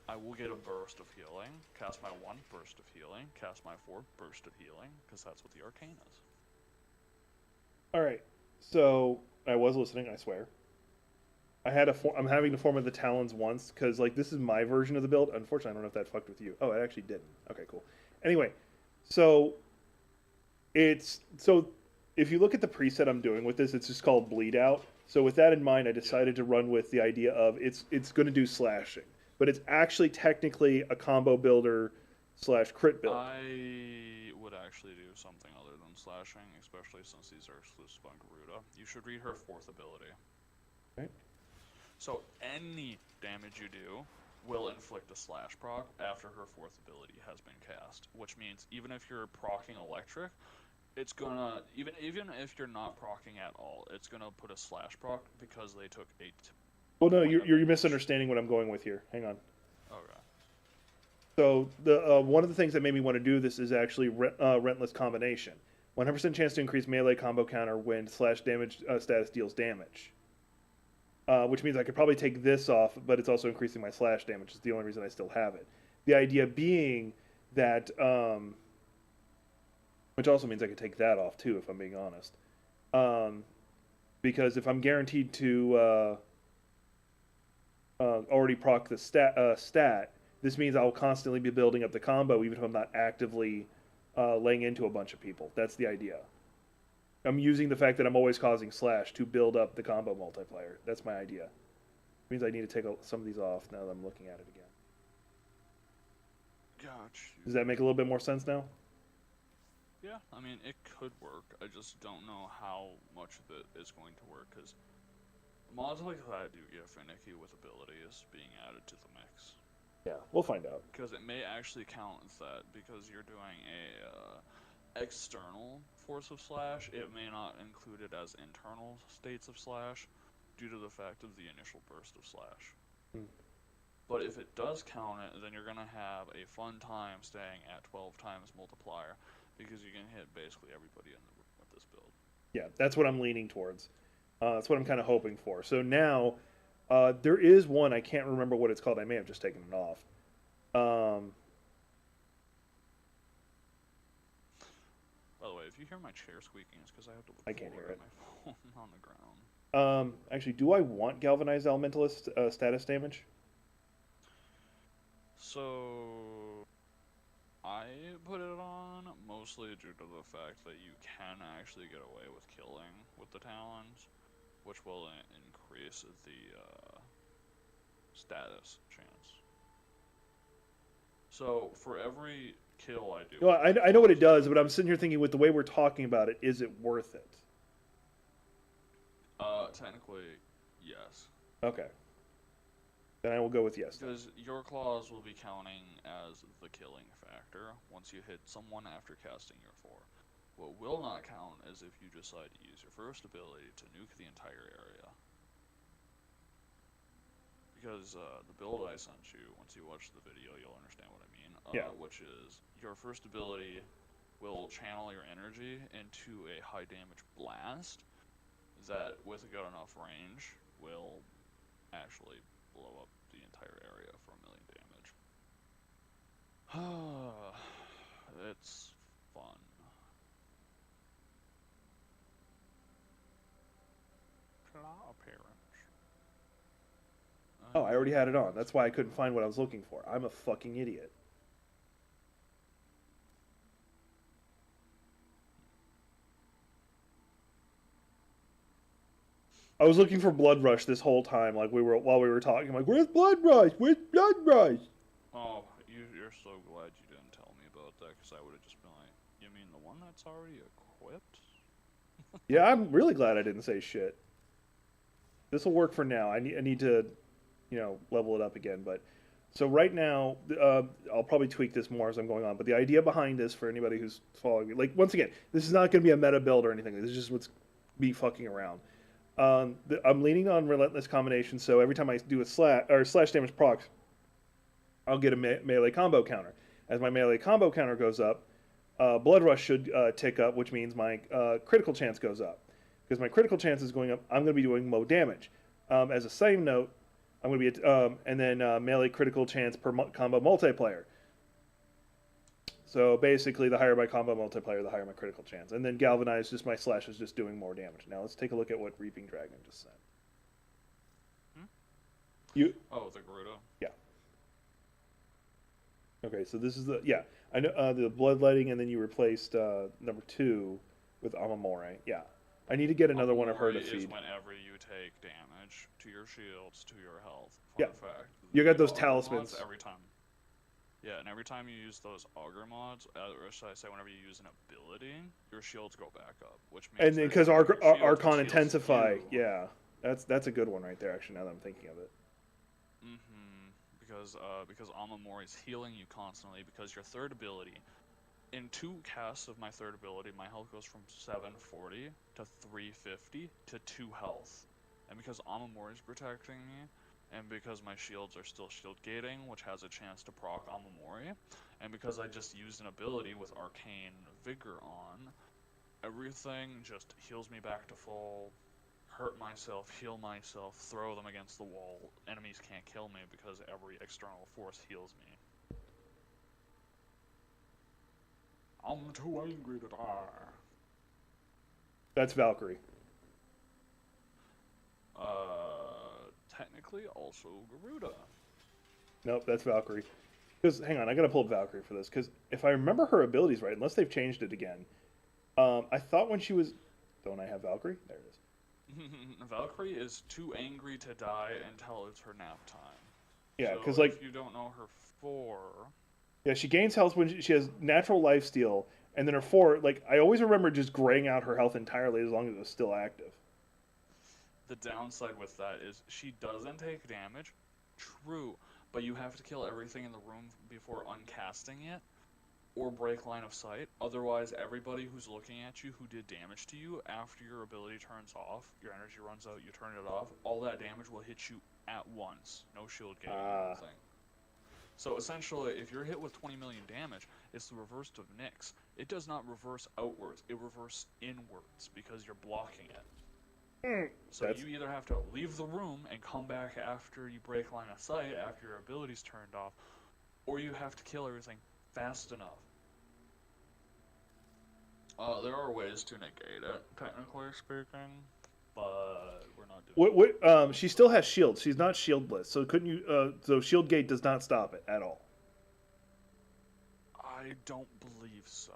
I will get a burst of healing, cast my 1 burst of healing, cast my 4 burst of healing, because that's what the arcane is. All right. So I was listening. I swear. I'm having to form of the talons once because like this is my version of the build. Unfortunately, I don't know if that fucked with you. Oh, it actually didn't. Okay, cool. Anyway, so so if you look at the preset I'm doing with this, it's just called Bleed Out. So with that in mind, I decided to run with the idea of it's going to do slashing, but it's actually technically a combo builder / crit build. I would actually do something other than slashing, especially since these are exclusive on Garuda. You should read her 4th ability. Right. So any damage you do will inflict a slash proc after her 4th ability has been cast, which means even if you're proccing electric, it's gonna even if you're not proccing at all, it's gonna put a slash proc because they took 8. Well, no, you're misunderstanding what I'm going with here. Hang on. Okay. So the one of the things that made me want to do this is actually Rentless Combination. 100% chance to increase melee combo counter when / damage status deals damage. Which means I could probably take this off, but it's also increasing my / damage. It's the only reason I still have it. The idea being that, which also means I could take that off too, if I'm being honest. Because if I'm guaranteed to already proc the stat, this means I'll constantly be building up the combo, even if I'm not actively laying into a bunch of people. That's the idea. I'm using the fact that I'm always causing / to build up the combo multiplier. That's my idea. It means I need to take some of these off now that I'm looking at it again. Gotcha. Does that make a little bit more sense now? Yeah, I mean, it could work. I just don't know how much of it is going to work, because mods like that do get finicky with abilities being added to the mix. Yeah, we'll find out. Because it may actually count as that, because you're doing a external force of slash, it may not include it as internal states of slash, due to the fact of the initial burst of slash. But if it does count it, then you're going to have a fun time staying at 12 times multiplier, because you can hit basically everybody in the room with this build. Yeah, that's what I'm leaning towards. That's what I'm kind of hoping for. So now, there is one, I can't remember what it's called. I may have just taken it off. By the way, if you hear my chair squeaking, it's because I have to look I can't hear forward it. at my phone on the ground. Actually, do I want Galvanized Elementalist status damage? So, I put it on mostly due to the fact that you can actually get away with killing with the talons, which will increase the status chance. So, for every kill I do... Well, I know what it does, but I'm sitting here thinking with the way we're talking about it, is it worth it? Technically, yes. Okay. Then I will go with yes. Because your claws will be counting as the killing factor once you hit someone after casting your 4. What will not count is if you decide to use your first ability to nuke the entire area. Because the build I sent you, once you watch the video, you'll understand what I mean. Yeah. Which is, your first ability will channel your energy into a high damage blast that, with a good enough range, will actually blow up the entire area for 1 million damage. It's fun. Claw appearance. Oh, I already had it on. That's why I couldn't find what I was looking for. I'm a fucking idiot. I was looking for Blood Rush this whole time, like while we were talking. I'm like, where's Blood Rush? Where's Blood Rush? Oh, you're so glad you didn't tell me about that, because I would have just been like, you mean the one that's already equipped? Yeah, I'm really glad I didn't say shit. This will work for now. I need to, level it up again. But so right now, I'll probably tweak this more as I'm going on. But the idea behind this, for anybody who's following me, like once again, this is not going to be a meta build or anything. This is just what's me fucking around. I'm leaning on Relentless Combination, so every time I do a slash damage proc, I'll get a melee combo counter. As my melee combo counter goes up, Blood Rush should tick up, which means my critical chance goes up. Because my critical chance is going up, I'm going to be doing more damage. As a side note, I'm going to be and then melee critical chance per combo multiplayer. So basically, the higher my combo multiplier, the higher my critical chance. And then galvanize, just my slash is just doing more damage. Now let's take a look at what Reaping Dragon just said. Hmm? You Oh, the Garuda. yeah. Okay, so this is the I know the bloodletting, and then you replaced number 2 with Amamore. Yeah, I need to get another one of her to Amamori feed. is whenever you take damage to your shields, to your health. Yeah. Fun fact. You got The those auger talismans. mods every time. Yeah, and every time you use those auger mods, or should I say, whenever you use an ability, your shields go back up, which means. And then because Archon Intensify, yeah, that's a good one right there. Actually, now that I'm thinking of it. Because Amamori is healing you constantly. Because your third ability, in 2 casts of my third ability, my health goes from 740 to 350 to 2 health, and because Amamori is protecting me, and because my shields are still shield gating, which has a chance to proc Amamori, and because I just used an ability with Arcane Vigor on, everything just heals me back to full, hurt myself, heal myself, throw them against the wall. Enemies can't kill me because every external force heals me. I'm too angry to die. That's Valkyrie. Technically also Garuda. Nope, that's Valkyrie. Because hang on, I gotta pull up Valkyrie for this. Because if I remember her abilities right, unless they've changed it again, I thought when she was, don't I have Valkyrie? There it is. Valkyrie is too angry to die until it's her nap time. Yeah, So because like if you don't know her 4, yeah, she gains health when she has natural lifesteal, and then her 4, like I always remember just graying out her health entirely as long as it was still active. the downside with that is she doesn't take damage. True, but you have to kill everything in the room before uncasting it, or break line of sight. Otherwise, everybody who's looking at you who did damage to you after your ability turns off, your energy runs out, you turn it off, all that damage will hit you at once. No shield gating or anything. So essentially, if you're hit with 20 million damage, it's the reverse of Nyx. It does not reverse outwards, it reverses inwards because you're blocking it. So you either have to leave the room and come back after you break line of sight, after your ability's turned off, or you have to kill everything fast enough. There are ways to negate it, technically speaking, but we're not doing What? She still has shield. She's not shieldless. So couldn't you? So shield gate does not stop it at all. I don't believe so.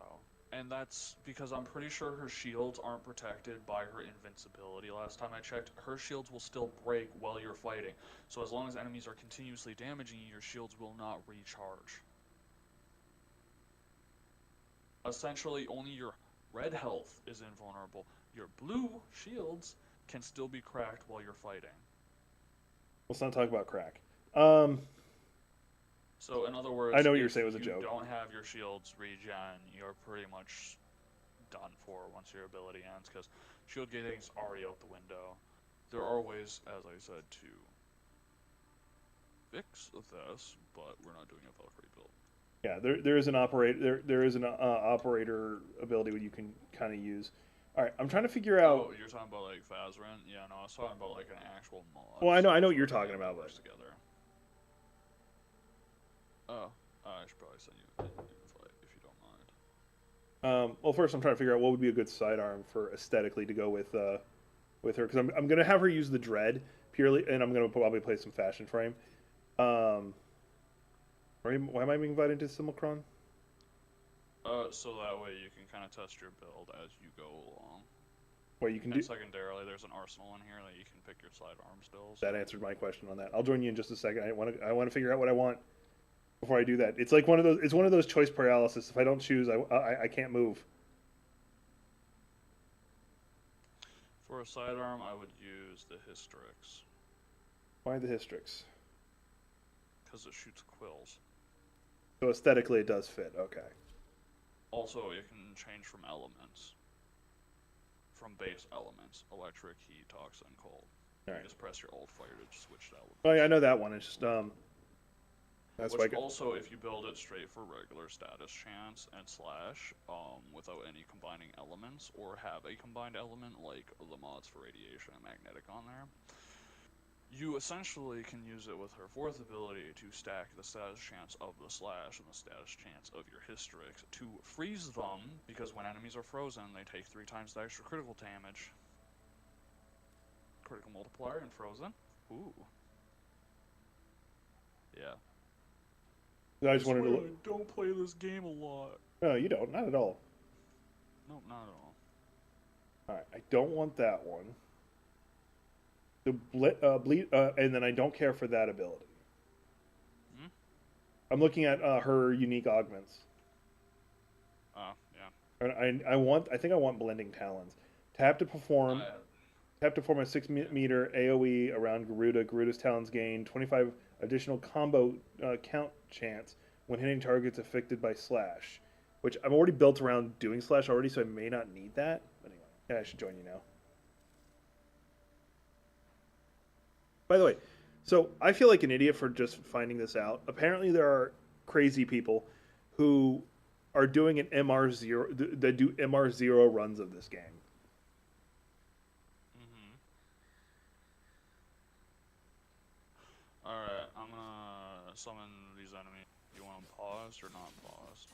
And that's because I'm pretty sure her shields aren't protected by her invincibility. Last time I checked, her shields will still break while you're fighting. So as long as enemies are continuously damaging you, your shields will not recharge. Essentially, only your red health is invulnerable. Your blue shields can still be cracked while you're fighting. Let's not talk about crack. So in other words, I know what you're saying was a joke. If you don't have your shields regen, you're pretty much done for once your ability ends, because shield gating is already out the window. There are ways, as I said, to fix this, but we're not doing a Valkyrie build. Yeah, there is an operator there is an operator ability you can kind of use. All right, I'm trying to figure out. Oh, you're talking about like Fazrin? Yeah, no, I was talking about like an actual mod. Well, I know what you're talking about, but together. Oh, I should probably send you an invite if you don't mind. Well, first I'm trying to figure out what would be a good sidearm for aesthetically to go with her, because I'm gonna have her use the dread purely, and I'm gonna probably play some fashion frame. Why am I being invited to Simulcron? So that way you can kind of test your build as you go along. Well, you can and do. Secondarily, there's an arsenal in here that you can pick your sidearm stills. That answered my question on that. I'll join you in just a second. I want to figure out what I want before I do that. It's like one of those. It's one of those choice paralysis. If I don't choose, I can't move. For a sidearm, I would use the Hystrix. Why the Hystrix? Because it shoots quills. So aesthetically, it does fit. Okay. Also, it can change from elements. From base elements: electric, heat, toxin, cold. All right. You just press your alt fire to switch to elements. Oh yeah, I know that one. It's just That's Which why also, if you build it straight for regular status chance and slash, without any combining elements, or have a combined element like the mods for radiation and magnetic on there, You essentially can use it with her fourth ability to stack the status chance of the slash and the status chance of your historics to freeze them, because when enemies are frozen, they take 3 times the extra critical damage. Critical multiplier and frozen. Ooh. Yeah. I just wanted to look. I don't play this game a lot. No, you don't. Not at all. Nope, not at all. All right, I don't want that one. The bleed, and then I don't care for that ability. Hmm? I'm looking at her unique augments. Oh, yeah. I think I want blending talons. Tap to perform. Tap to form a 6-meter AOE around Garuda. Garuda's talons gain 25 additional combo count chance when hitting targets affected by slash, which I'm already built around doing slash already, so I may not need that. But anyway, yeah, I should join you now. By the way, so I feel like an idiot for just finding this out. Apparently, there are crazy people who are doing an MR0 that do MR0 runs of this game. Alright, I'm gonna summon these enemies. You want them paused or not paused?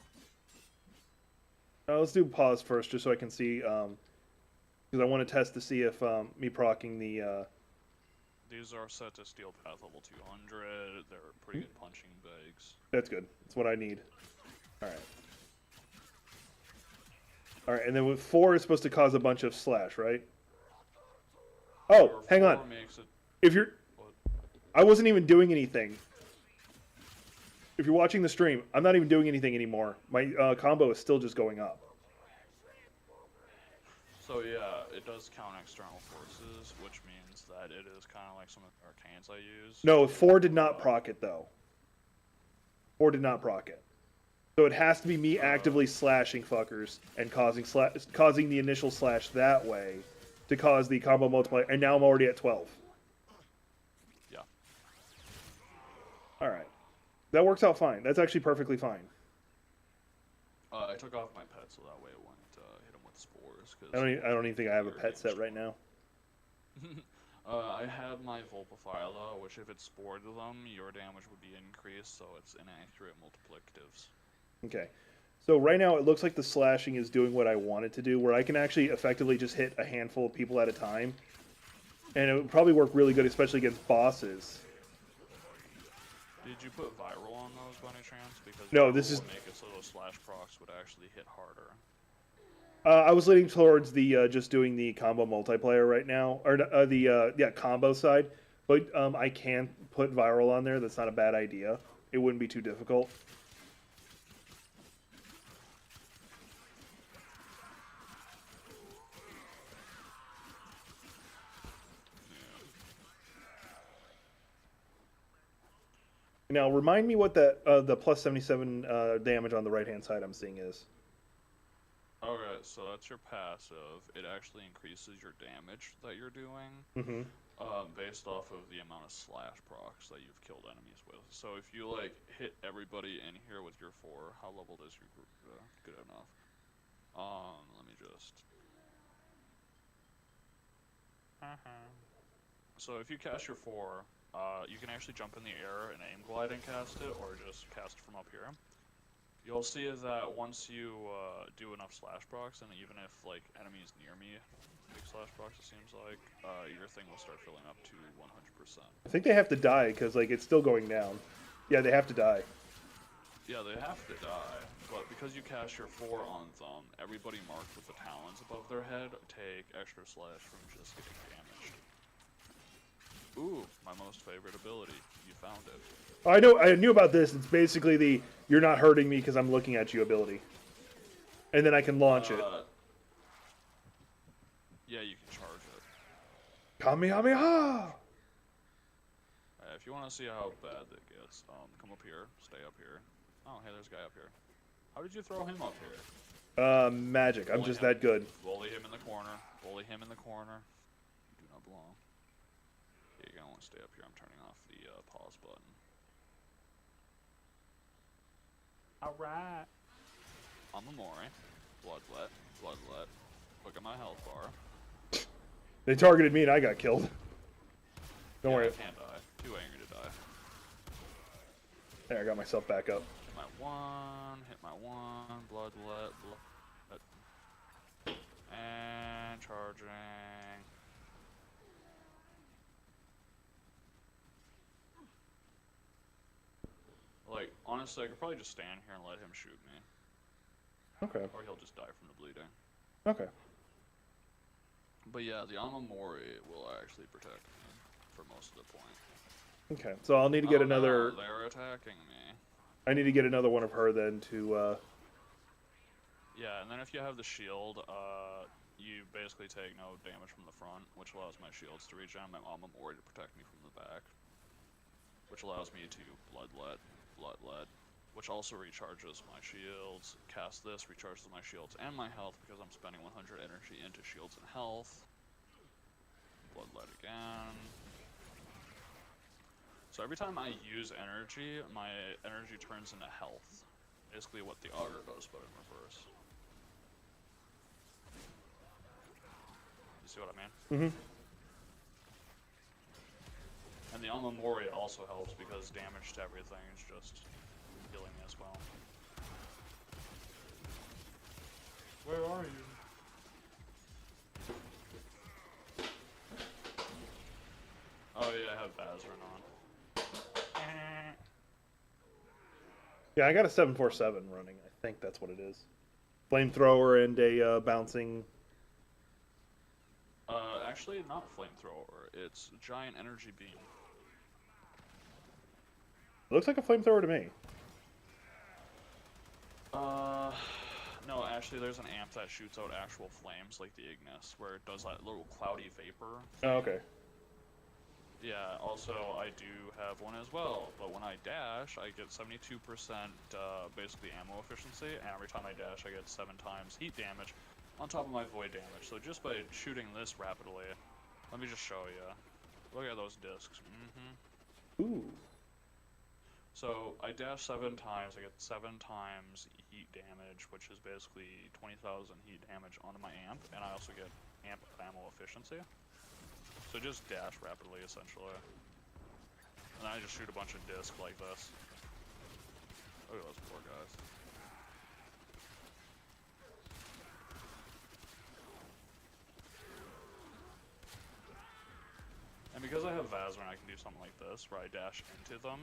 Let's do pause first, just so I can see, because I want to test to see if me procking the. These are set to steel path level 200. They're pretty good punching bags. That's good. That's what I need. All right. All right, and then with 4 is supposed to cause a bunch of slash, right? Oh, hang on. If you're, I wasn't even doing anything. If you're watching the stream, I'm not even doing anything anymore. My combo is still just going up. So yeah, it does count external forces, which means that it is kind of like some of the arcanes I use. No, 4 did not proc it though. 4 did not proc it. So it has to be me actively slashing fuckers and causing the initial slash that way to cause the combo multiplier. And now I'm already at 12. Yeah. All right, that works out fine. That's actually perfectly fine. I took off my pet so that way it wouldn't hit him with spores. I don't even think I have a pet set right now. I had my Vulpifila, which if it spored them, your damage would be increased, so it's inaccurate multiplicatives. Okay, so right now it looks like the slashing is doing what I want it to do, where I can actually effectively just hit a handful of people at a time. And it would probably work really good, especially against bosses. Did you put viral on those by any chance? Because No, this is... would make it so those slash procs would actually hit harder. I was leaning towards the just doing the combo multiplayer right now, or the combo side. But I can put viral on there. That's not a bad idea. It wouldn't be too difficult. Now, remind me what the plus 77 damage on the right-hand side I'm seeing is. Okay, so that's your passive. It actually increases your damage that you're doing based off of the amount of slash procs that you've killed enemies with. So if you, like, hit everybody in here with your 4, how leveled is your group? Good enough. Let me just... So if you cast your 4, you can actually jump in the air and aim glide and cast it, or just cast from up here. You'll see that once you do enough slash procs, and even if like enemies near me big slash procs, it seems like your thing will start filling up to 100%. I think they have to die because like it's still going down. Yeah, they have to die. Yeah, they have to die, but because you cast your 4 on them, everybody marked with the talons above their head take extra slash from just getting damaged. Ooh, my most favorite ability. You found it. I knew about this. It's basically the "you're not hurting me because I'm looking at you" ability, and then I can launch it. Yeah, you can charge it. Kamehameha! If you want to see how bad that gets, come up here, stay up here. Oh, hey, there's a guy up here. How did you throw him up here? Magic. I'm just that good. Bully him in the corner. Bully him in the corner. You do not belong. Yeah, you're gonna want to stay up here. I'm turning off the pause button. Alright. I'm a Mori. Bloodlet. Bloodlet. Look at my health bar. They targeted me and I got killed. Don't Yeah, worry. I can't die. Too angry to die. There, I got myself back up. Hit my one, blood. And charging. Like, honestly, I could probably just stand here and let him shoot me. Okay. Or he'll just die from the bleeding. Okay. But yeah, the Amamori will actually protect me for most of the point. Okay. So I'll need to get Oh, another. no, they're attacking me. I need to get another one of her then to. Yeah, and then if you have the shield, you basically take no damage from the front, which allows my shields to regen my Amamori to protect me from the back. Which allows me to bloodlet, which also recharges my shields. Cast this, recharges my shields and my health because I'm spending 100 energy into shields and health. Bloodlet again. So every time I use energy, my energy turns into health. Basically what the auger does, but in reverse. You see what I mean? Mm-hmm. And the Amamori also helps because damage to everything is just healing me as well. Where are you? Oh yeah, I have Bazrin on. Yeah, I got a 747 running. I think that's what it is. Flamethrower and a bouncing. Actually, not flamethrower. It's giant energy beam. It looks like a flamethrower to me. No, actually, there's an amp that shoots out actual flames, like the Ignis, where it does that little cloudy vapor thing. Oh, okay. Yeah, also, I do have one as well, but when I dash, I get 72% basically ammo efficiency, and every time I dash, I get 7 times heat damage on top of my void damage. So just by shooting this rapidly, let me just show you. Look at those discs. Ooh. So I dash 7 times, I get 7 times heat damage, which is basically 20,000 heat damage onto my amp, and I also get amp ammo efficiency. So just dash rapidly, essentially. And then I just shoot a bunch of discs like this. Look at those poor guys. And because I have Vazrin, I can do something like this, where I dash into them,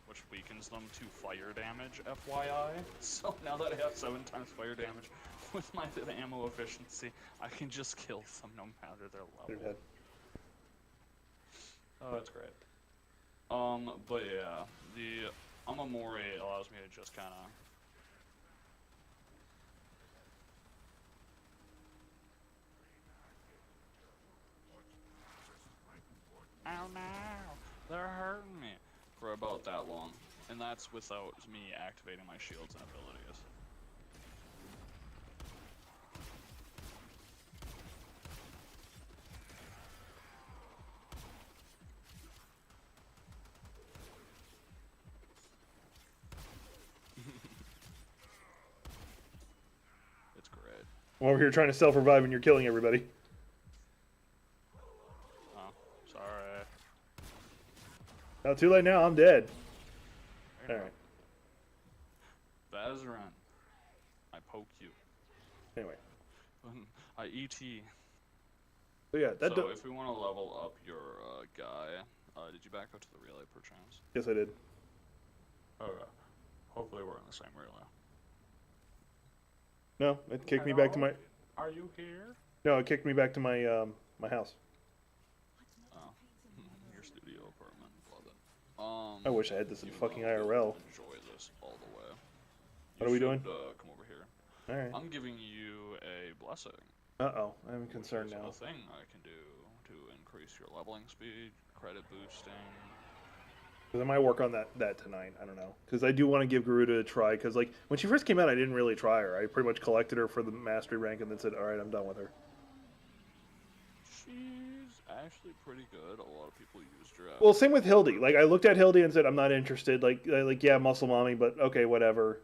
which weakens them to fire damage, FYI. So now that I have 7 times fire damage with my ammo efficiency, I can just kill them no matter their level. They're dead. Oh, that's great. But yeah, the Amamori allows me to just kind of... Oh no, they're hurting me for about that long. And that's without me activating my shields and abilities. It's great. I'm over here trying to self-revive and you're killing everybody. Oh, sorry. No, too late now. I'm dead. Alright. Bazran, I poke you. Anyway. I ET. So yeah, that So if we want to level up your guy, did you back up to the relay per chance? Yes, I did. Okay. Hopefully we're in the same relay. No, it kicked me back to my... Are you here? No, it kicked me back to my my house. Oh. Your studio apartment. Love it. I wish I had this in you fucking will IRL. enjoy this all the way. What are we doing? Come over here. Alright. I'm giving you a blessing. Uh-oh. I'm concerned Which is now. a thing I can do to increase your leveling speed, credit boosting. Because I might work on that tonight. I don't know. Because I do want to give Garuda a try. Because like when she first came out, I didn't really try her. I pretty much collected her for the mastery rank and then said, all right, I'm done with her. She's actually pretty good. A lot of people used her. Well, same with Hildy. Like I looked at Hildy and said, I'm not interested. Like yeah, muscle mommy, but okay, whatever.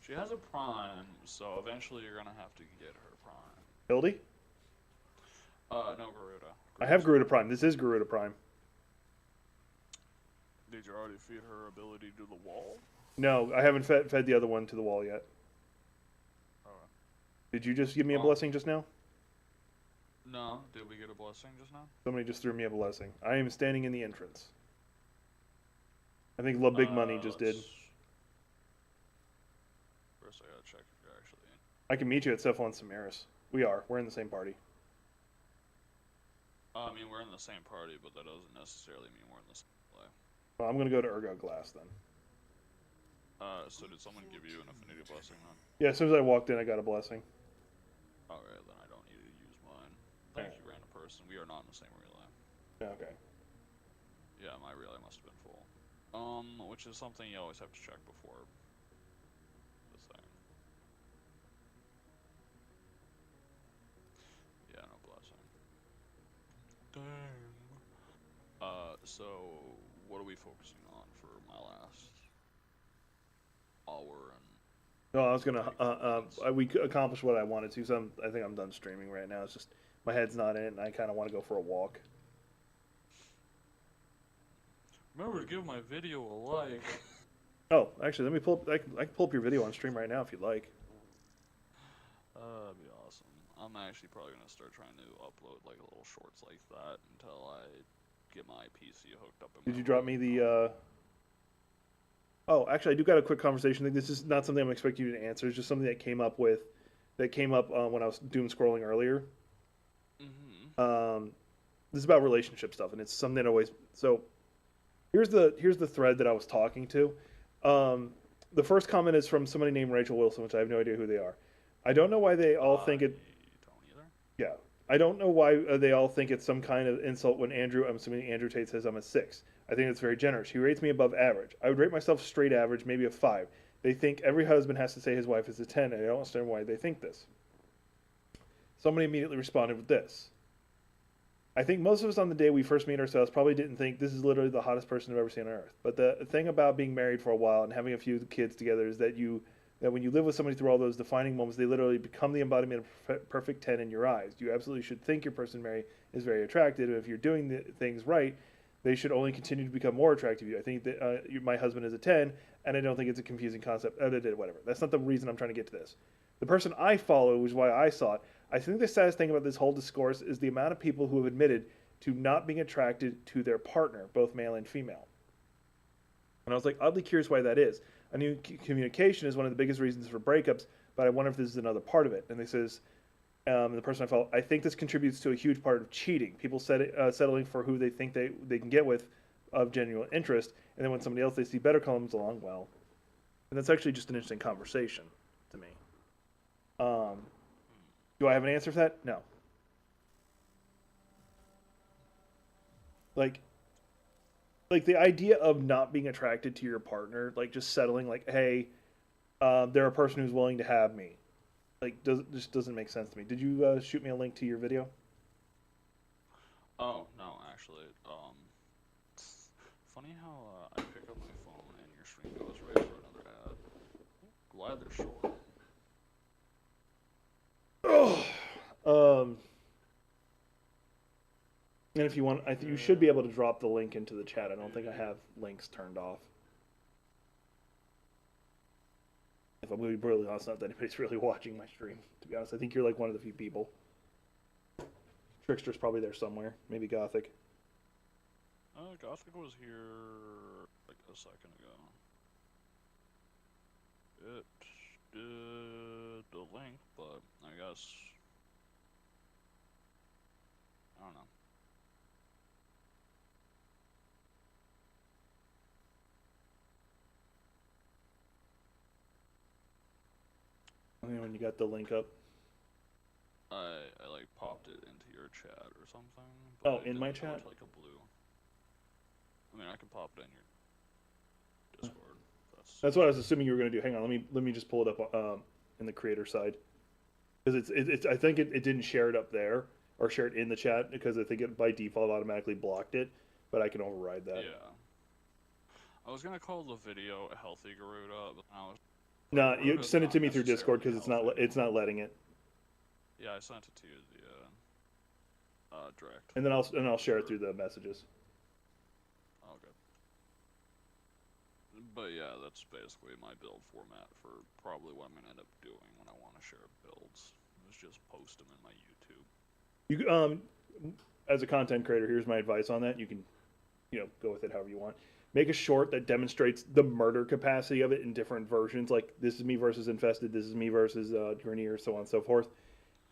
She has a prime, so eventually you're gonna have to get her prime. Hildy? No, Garuda. I have Garuda Prime. This is Garuda Prime. Did you already feed her ability to the wall? No, I haven't fed the other one to the wall yet. Alright. Did you just give me a Oh. blessing just now? No. Did we get a blessing just now? Somebody just threw me a blessing. I am standing in the entrance. I think La Big Money just did. First, I gotta check if you're actually in. I can meet you at Cephalon Samaris. We are. We're in the same party. I mean, we're in the same party, but that doesn't necessarily mean we're in the same play. Well, I'm gonna go to Ergo Glass then. So did someone give you an affinity blessing then? Yeah, as soon as I walked in, I got a blessing. Alright, then I don't need to use mine. Thank you, random person. We are not in the same relay. Okay. Yeah, my relay must have been full. Which is something you always have to check before this thing. Yeah, no blessing. Dang. So what are we focusing on for my last hour and No, I was gonna. We accomplished what I wanted to, so I think I'm done streaming right now. It's just my head's not in it, and I kind of want to go for a walk. remember to give my video a like. Oh, actually, let me pull. I can pull up your video on stream right now if you'd like. That'd be awesome. I'm actually probably gonna start trying to upload like little shorts like that until I get my PC hooked up. Did you drop me the? Oh, actually, I do got a quick conversation thing. This is not something I'm expecting you to answer. It's just something that came up when I was doom scrolling earlier. Mm-hmm. This is about relationship stuff, and it's something that always. So, here's the thread that I was talking to. The first comment is from somebody named Rachel Wilson, which I have no idea who they are. I don't know why they all think it. Don't either. Yeah, I don't know why they all think it's some kind of insult when I'm assuming Andrew Tate says I'm a 6. I think it's very generous. He rates me above average. I would rate myself straight average, maybe a 5. They think every husband has to say his wife is a 10, and I don't understand why they think this. Somebody immediately responded with this. I think most of us on the day we first meet ourselves probably didn't think this is literally the hottest person I've ever seen on earth. But the thing about being married for a while and having a few kids together is that when you live with somebody through all those defining moments, they literally become the embodiment of perfect 10 in your eyes. You absolutely should think your person married is very attractive. If you're doing the things right, they should only continue to become more attractive to you. I think that my husband is a 10, and I don't think it's a confusing concept. Whatever. That's not the reason I'm trying to get to this. The person I follow, which is why I saw it, I think the saddest thing about this whole discourse is the amount of people who have admitted to not being attracted to their partner, both male and female. And I was like, oddly curious why that is. I knew communication is one of the biggest reasons for breakups, but I wonder if this is another part of it. And they says, the person I follow, I think this contributes to a huge part of cheating. People settling for who they think they can get with of genuine interest, and then when somebody else they see better comes along, well, and that's actually just an interesting conversation to me. Do I have an answer for that? No. Like the idea of not being attracted to your partner, like just settling, like, hey, they're a person who's willing to have me, like, just doesn't make sense to me. Did you shoot me a link to your video? Oh no, actually, funny how I pick up my phone and your stream goes right for another ad. Glad they're short. And if you want, I think you should be able to drop the link into the chat. I don't think I have links turned off. If I'm going to be brutally honest, not that anybody's really watching my stream. To be honest, I think you're like one of the few people. Trickster's probably there somewhere. Maybe Gothic. Gothic was here like a second ago. It did the link, but I guess I don't know. I mean, when you got the link up. I like popped it into your chat or something. Oh, it in my didn't go chat? to, like a blue. I mean, I can pop it in your Discord. That's what I was assuming you were going to do. Hang on, let me just pull it up in the creator side, because it's I think it didn't share it up there or share it in the chat because I think it by default automatically blocked it, but I can override that. Yeah. I was gonna call the video a healthy Garuda, but I was. No, you Garuda's send it not to me through Discord because necessarily it's not letting it. Yeah, I sent it to you the direct. And then I'll share it through the messages. Oh, good. But yeah, that's basically my build format for probably what I'm gonna end up doing when I want to share builds. Is just post them in my YouTube. You as a content creator, here's my advice on that. You can, go with it however you want. Make a short that demonstrates the murder capacity of it in different versions. Like this is me versus infested. This is me versus Grenier, so on and so forth.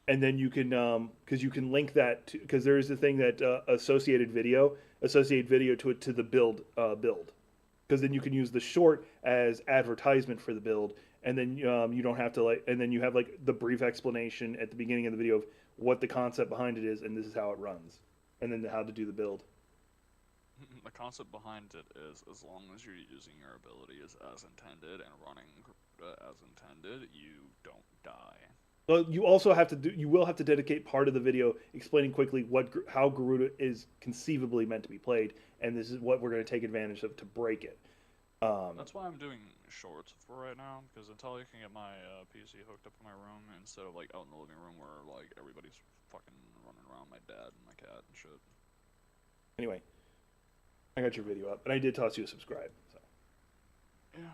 And then you can, because you can link that to, because there is the thing that associate video to the build, because then you can use the short as advertisement for the build, and then you don't have to and then you have like the brief explanation at the beginning of the video of what the concept behind it is, and this is how it runs, and then how to do the build. The concept behind it is, as long as you're using your abilities as intended and running as intended, you don't die. Well, you will have to dedicate part of the video explaining quickly how Garuda is conceivably meant to be played, and this is what we're going to take advantage of to break it. That's why I'm doing shorts for right now, because until I can get my PC hooked up in my room instead of like out in the living room where like everybody's fucking running around, my dad and my cat and shit. Anyway, I got your video up, and I did toss you a subscribe. So. Yeah.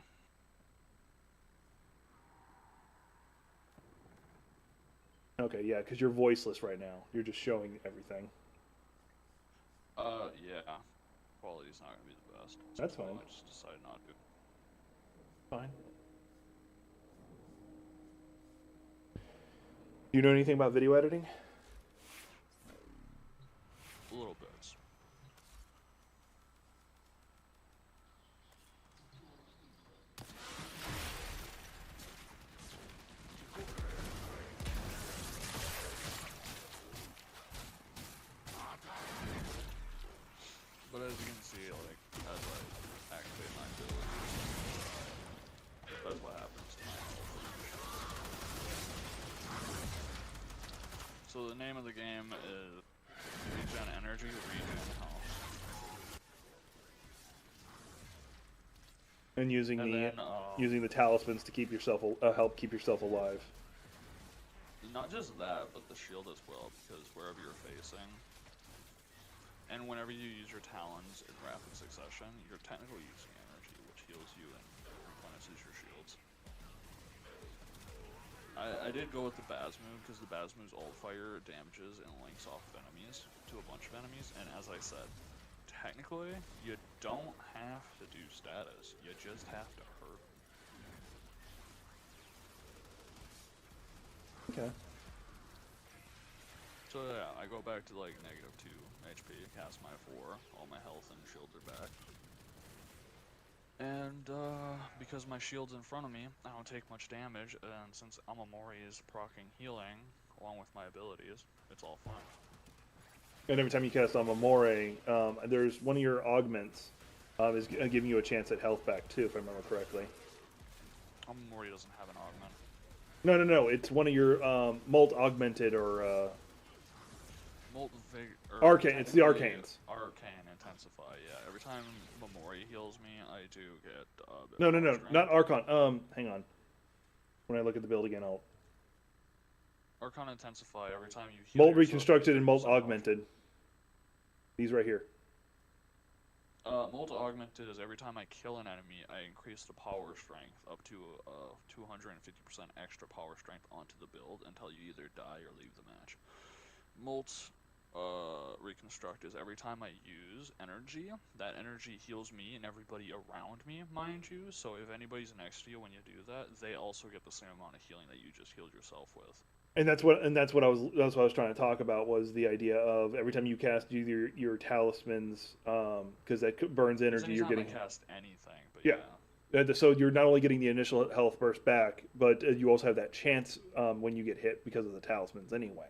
Okay, yeah, because you're voiceless right now. You're just showing everything. Yeah. Quality's not gonna be the best. That's fine. I just decided not to. Fine. Do you know anything about video editing? A little bit. But as you can see, like, as I activate my abilities, that's what happens to my health. So the name of the game is Regen Energy, Regen Health. And using the talismans to keep yourself help keep yourself alive. Not just that, but the shield as well, because wherever you're facing, and whenever you use your talons in rapid succession, you're technically using energy, which heals you and replenishes your shields. I did go with the Baz move, because the Baz move's ult fire damages and links off enemies to a bunch of enemies, and as I said, technically, you don't have to do status, you just have to hurt. Okay. So yeah, I go back to like -2 HP, cast my 4, all my health and shields are back. And because my shield's in front of me, I don't take much damage, and since Amamori is proccing healing, along with my abilities, it's all fine. And every time you cast Amamore, there's one of your augments is giving you a chance at health back too, if I remember correctly. Amamori doesn't have an augment. No. It's one of your Molt augmented or Arcane. It's the Arcanes. Arcane Intensify. Yeah. Every time Mamori heals me, I do get. No, not Archon. Hang on. When I look at the build again, I'll. Archon Intensify. Every time you heal. Molt Reconstructed and Molt Augmented. These right here. Molt Augmented is every time I kill an enemy, I increase the power strength up to 250% extra power strength onto the build until you either die or leave the match. Molt Reconstruct is every time I use energy, that energy heals me and everybody around me, mind you. So if anybody's next to you when you do that, they also get the same amount of healing that you just healed yourself with. And that's what I was trying to talk about, was the idea of every time you cast either your talismans, because that burns energy, you're getting. I cast anything, but yeah. So you're not only getting the initial health burst back, but you also have that chance when you get hit because of the talismans anyway.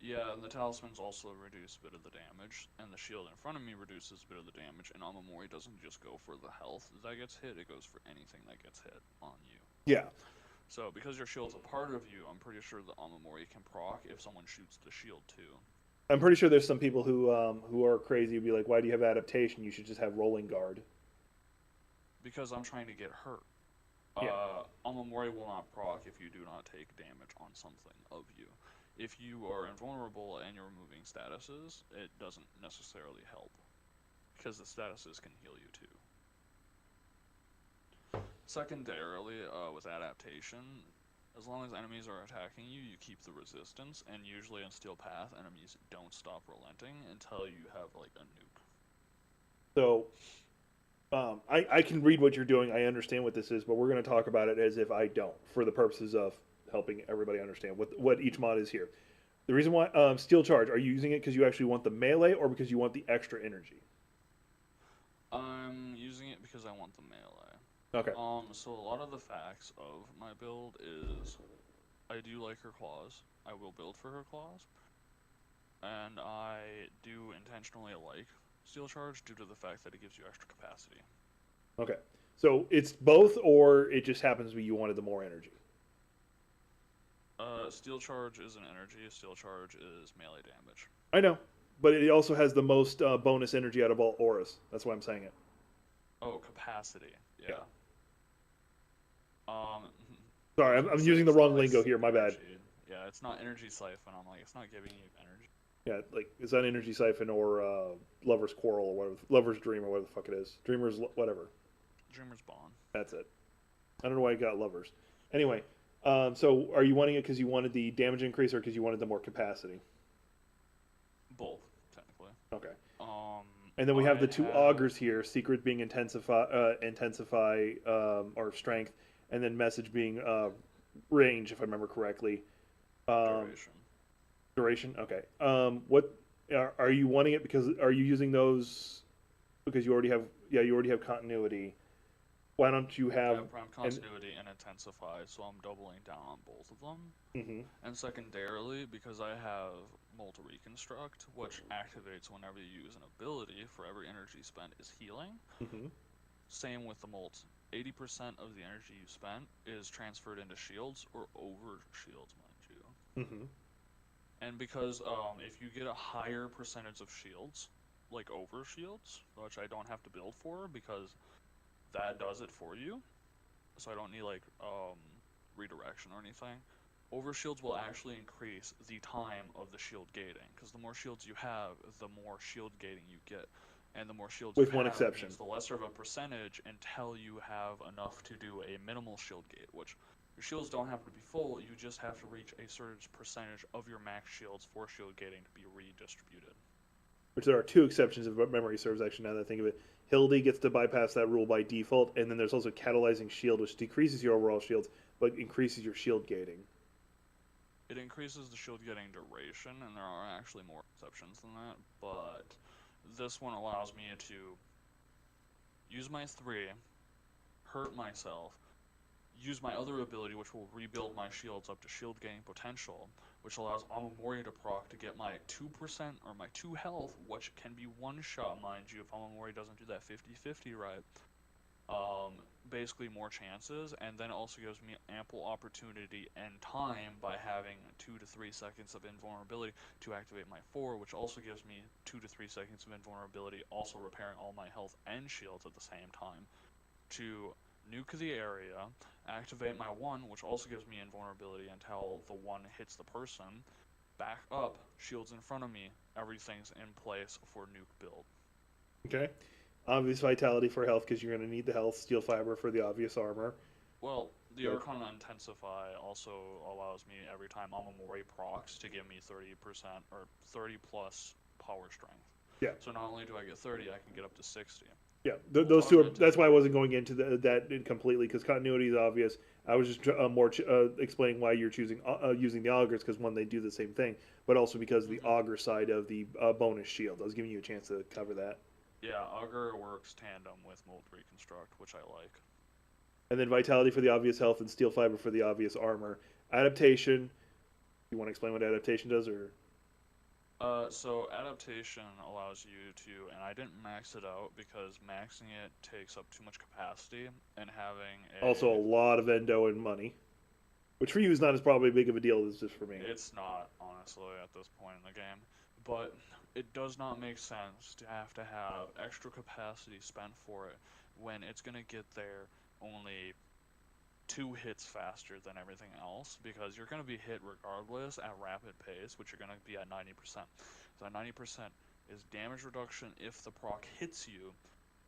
Yeah, and the talismans also reduce a bit of the damage, and the shield in front of me reduces a bit of the damage, and Amamori doesn't just go for the health that gets hit, it goes for anything that gets hit on you. Yeah. So, because your shield's a part of you, I'm pretty sure the Amamori can proc if someone shoots the shield too. I'm pretty sure there's some people who are crazy who'd be like, why do you have adaptation? You should just have rolling guard. Because I'm trying to get hurt. Yeah. Amamori will not proc if you do not take damage on something of you. If you are invulnerable and you're removing statuses, it doesn't necessarily help. Because the statuses can heal you too. Secondarily, with adaptation, as long as enemies are attacking you, you keep the resistance, and usually in Steel Path, enemies don't stop relenting until you have like a nuke. So I can read what you're doing. I understand what this is, but we're going to talk about it as if I don't, for the purposes of helping everybody understand what each mod is here. The reason why Steel Charge, are you using it because you actually want the melee or because you want the extra energy? I'm using it because I want the melee. Okay. So a lot of the facts of my build is I do like her claws. I will build for her claws. And I do intentionally like Steel Charge due to the fact that it gives you extra capacity. Okay. So it's both, or it just happens to be you wanted the more energy? Steel Charge is an energy, Steel Charge is melee damage. I know, but it also has the most bonus energy out of all auras. That's why I'm saying it. Oh, capacity. Yeah. Yeah. Um, Sorry, I'm using the wrong lingo here. My bad. Yeah, it's not energy siphon. I'm like, it's not giving you energy. Yeah, like it's not energy siphon or lover's quarrel or whatever, lover's dream or whatever the fuck it is. Dreamer's whatever. Dreamer's Bond. That's it. I don't know why I got lovers. Anyway, so are you wanting it because you wanted the damage increase or because you wanted the more capacity? Both, technically. Okay. Um, And then we have the two augurs here: secret being intensify, or strength, and then message being range, if I remember correctly. duration. Duration. Okay. What are you wanting it because are you using those because you already have? Yeah, you already have continuity. Why don't you I have? have prime continuity and intensify, so I'm doubling down on both of them. Mm-hmm. And secondarily, because I have Molt Reconstruct, which activates whenever you use an ability for every energy spent is healing. Mm-hmm. Same with the Molt. 80% of the energy you spent is transferred into shields or over shields, mind you. Mm-hmm. And because if you get a higher percentage of shields, like over shields, which I don't have to build for because that does it for you, so I don't need like redirection or anything. Overshields will actually increase the time of the shield gating, because the more shields you have, the more shield gating you get. And the more shields With you one have, exception. means the lesser of a percentage until you have enough to do a minimal shield gate, which your shields don't have to be full, you just have to reach a certain percentage of your max shields for shield gating to be redistributed. Which there are two exceptions if memory serves. Actually, now that I think of it, Hildy gets to bypass that rule by default, and then there's also catalyzing shield, which decreases your overall shields but increases your shield gating. It increases the shield gating duration, and there are actually more exceptions than that, but this one allows me to use my 3, hurt myself, use my other ability, which will rebuild my shields up to shield gain potential, which allows Amamori to proc to get my 2% or my 2 health, which can be one shot, mind you, if Amamori doesn't do that 50-50 right. Basically more chances, and then it also gives me ample opportunity and time by having 2 to 3 seconds of invulnerability to activate my 4, which also gives me 2 to 3 seconds of invulnerability, also repairing all my health and shields at the same time, to nuke the area, activate my 1, which also gives me invulnerability until the 1 hits the person, back up, shields in front of me, everything's in place for nuke build. Okay. Obvious vitality for health because you're going to need the health. Steel fiber for the obvious armor. Well, the Arcana Intensify also allows me every time Amamori procs to give me 30% or 30 plus power strength. Yeah. So not only do I get 30, I can get up to 60. Yeah, those two are. That's why I wasn't going into that completely because continuity is obvious. I was just more explaining why you're choosing using the augurs because one they do the same thing, but also because the augur side of the bonus shield. I was giving you a chance to cover that. Yeah, augur works tandem with Molt Reconstruct, which I like. And then vitality for the obvious health and steel fiber for the obvious armor. Adaptation. You want to explain what adaptation does, or? So adaptation allows you to, and I didn't max it out because maxing it takes up too much capacity, and having Also a lot of endo and money, which for you is not as probably big of a deal as just for me. It's not, honestly, at this point in the game, but it does not make sense to have extra capacity spent for it when it's gonna get there only 2 hits faster than everything else, because you're going to be hit regardless at rapid pace, which you're going to be at 90%. So 90% is damage reduction if the proc hits you.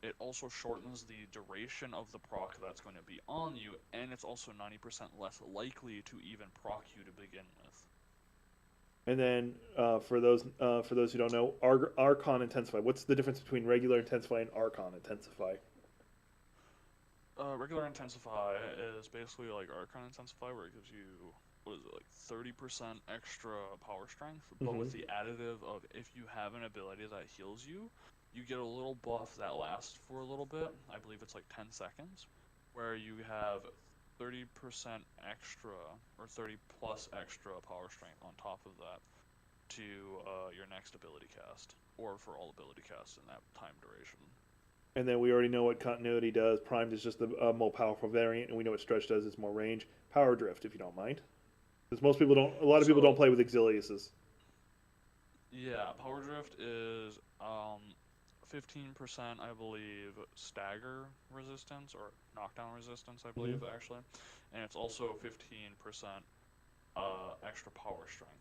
it also shortens the duration of the proc that's going to be on you, and it's also 90% less likely to even proc you to begin with. And then for those who don't know, Archon Intensify. What's the difference between regular Intensify and Archon Intensify? Regular Intensify is basically like Archon Intensify, where it gives you, what is it, like 30% extra power strength, but with the additive of if you have an ability that heals you, you get a little buff that lasts for a little bit. I believe it's like 10 seconds, where you have 30% extra, or 30 plus extra power strength on top of that to your next ability cast, or for all ability casts in that time duration. And then we already know what continuity does. Primed is just the more powerful variant, and we know what stretch does. It's more range. Power drift, if you don't mind, because most people don't. A lot of people don't play with Exiliuses. Yeah, power drift is 15%, I believe, stagger resistance or knockdown resistance, I believe actually, and it's also 15% extra power strength.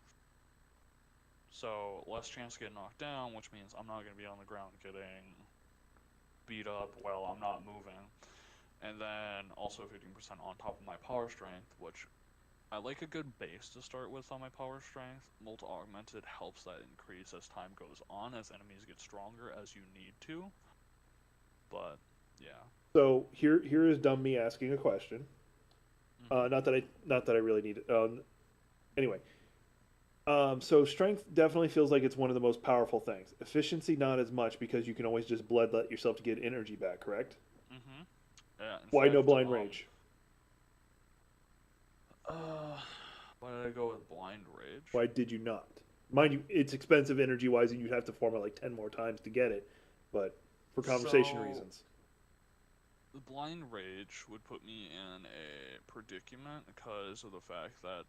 So less chance to get knocked down, which means I'm not going to be on the ground getting beat up while I'm not moving. And then also 15% on top of my power strength, which I like a good base to start with on my power strength. Multi augmented helps that increase as time goes on, as enemies get stronger as you need to. But yeah. So here is dumb me asking a question. Not that I really need it. Anyway, so strength definitely feels like it's one of the most powerful things. Efficiency not as much because you can always just bloodlet yourself to get energy back. Correct? Yeah. Why no blind rage? Why did I go with blind rage? Why did you not? Mind you, it's expensive energy wise, and you'd have to form it like 10 more times to get it. But for conversation reasons. The blind rage would put me in a predicament because of the fact that,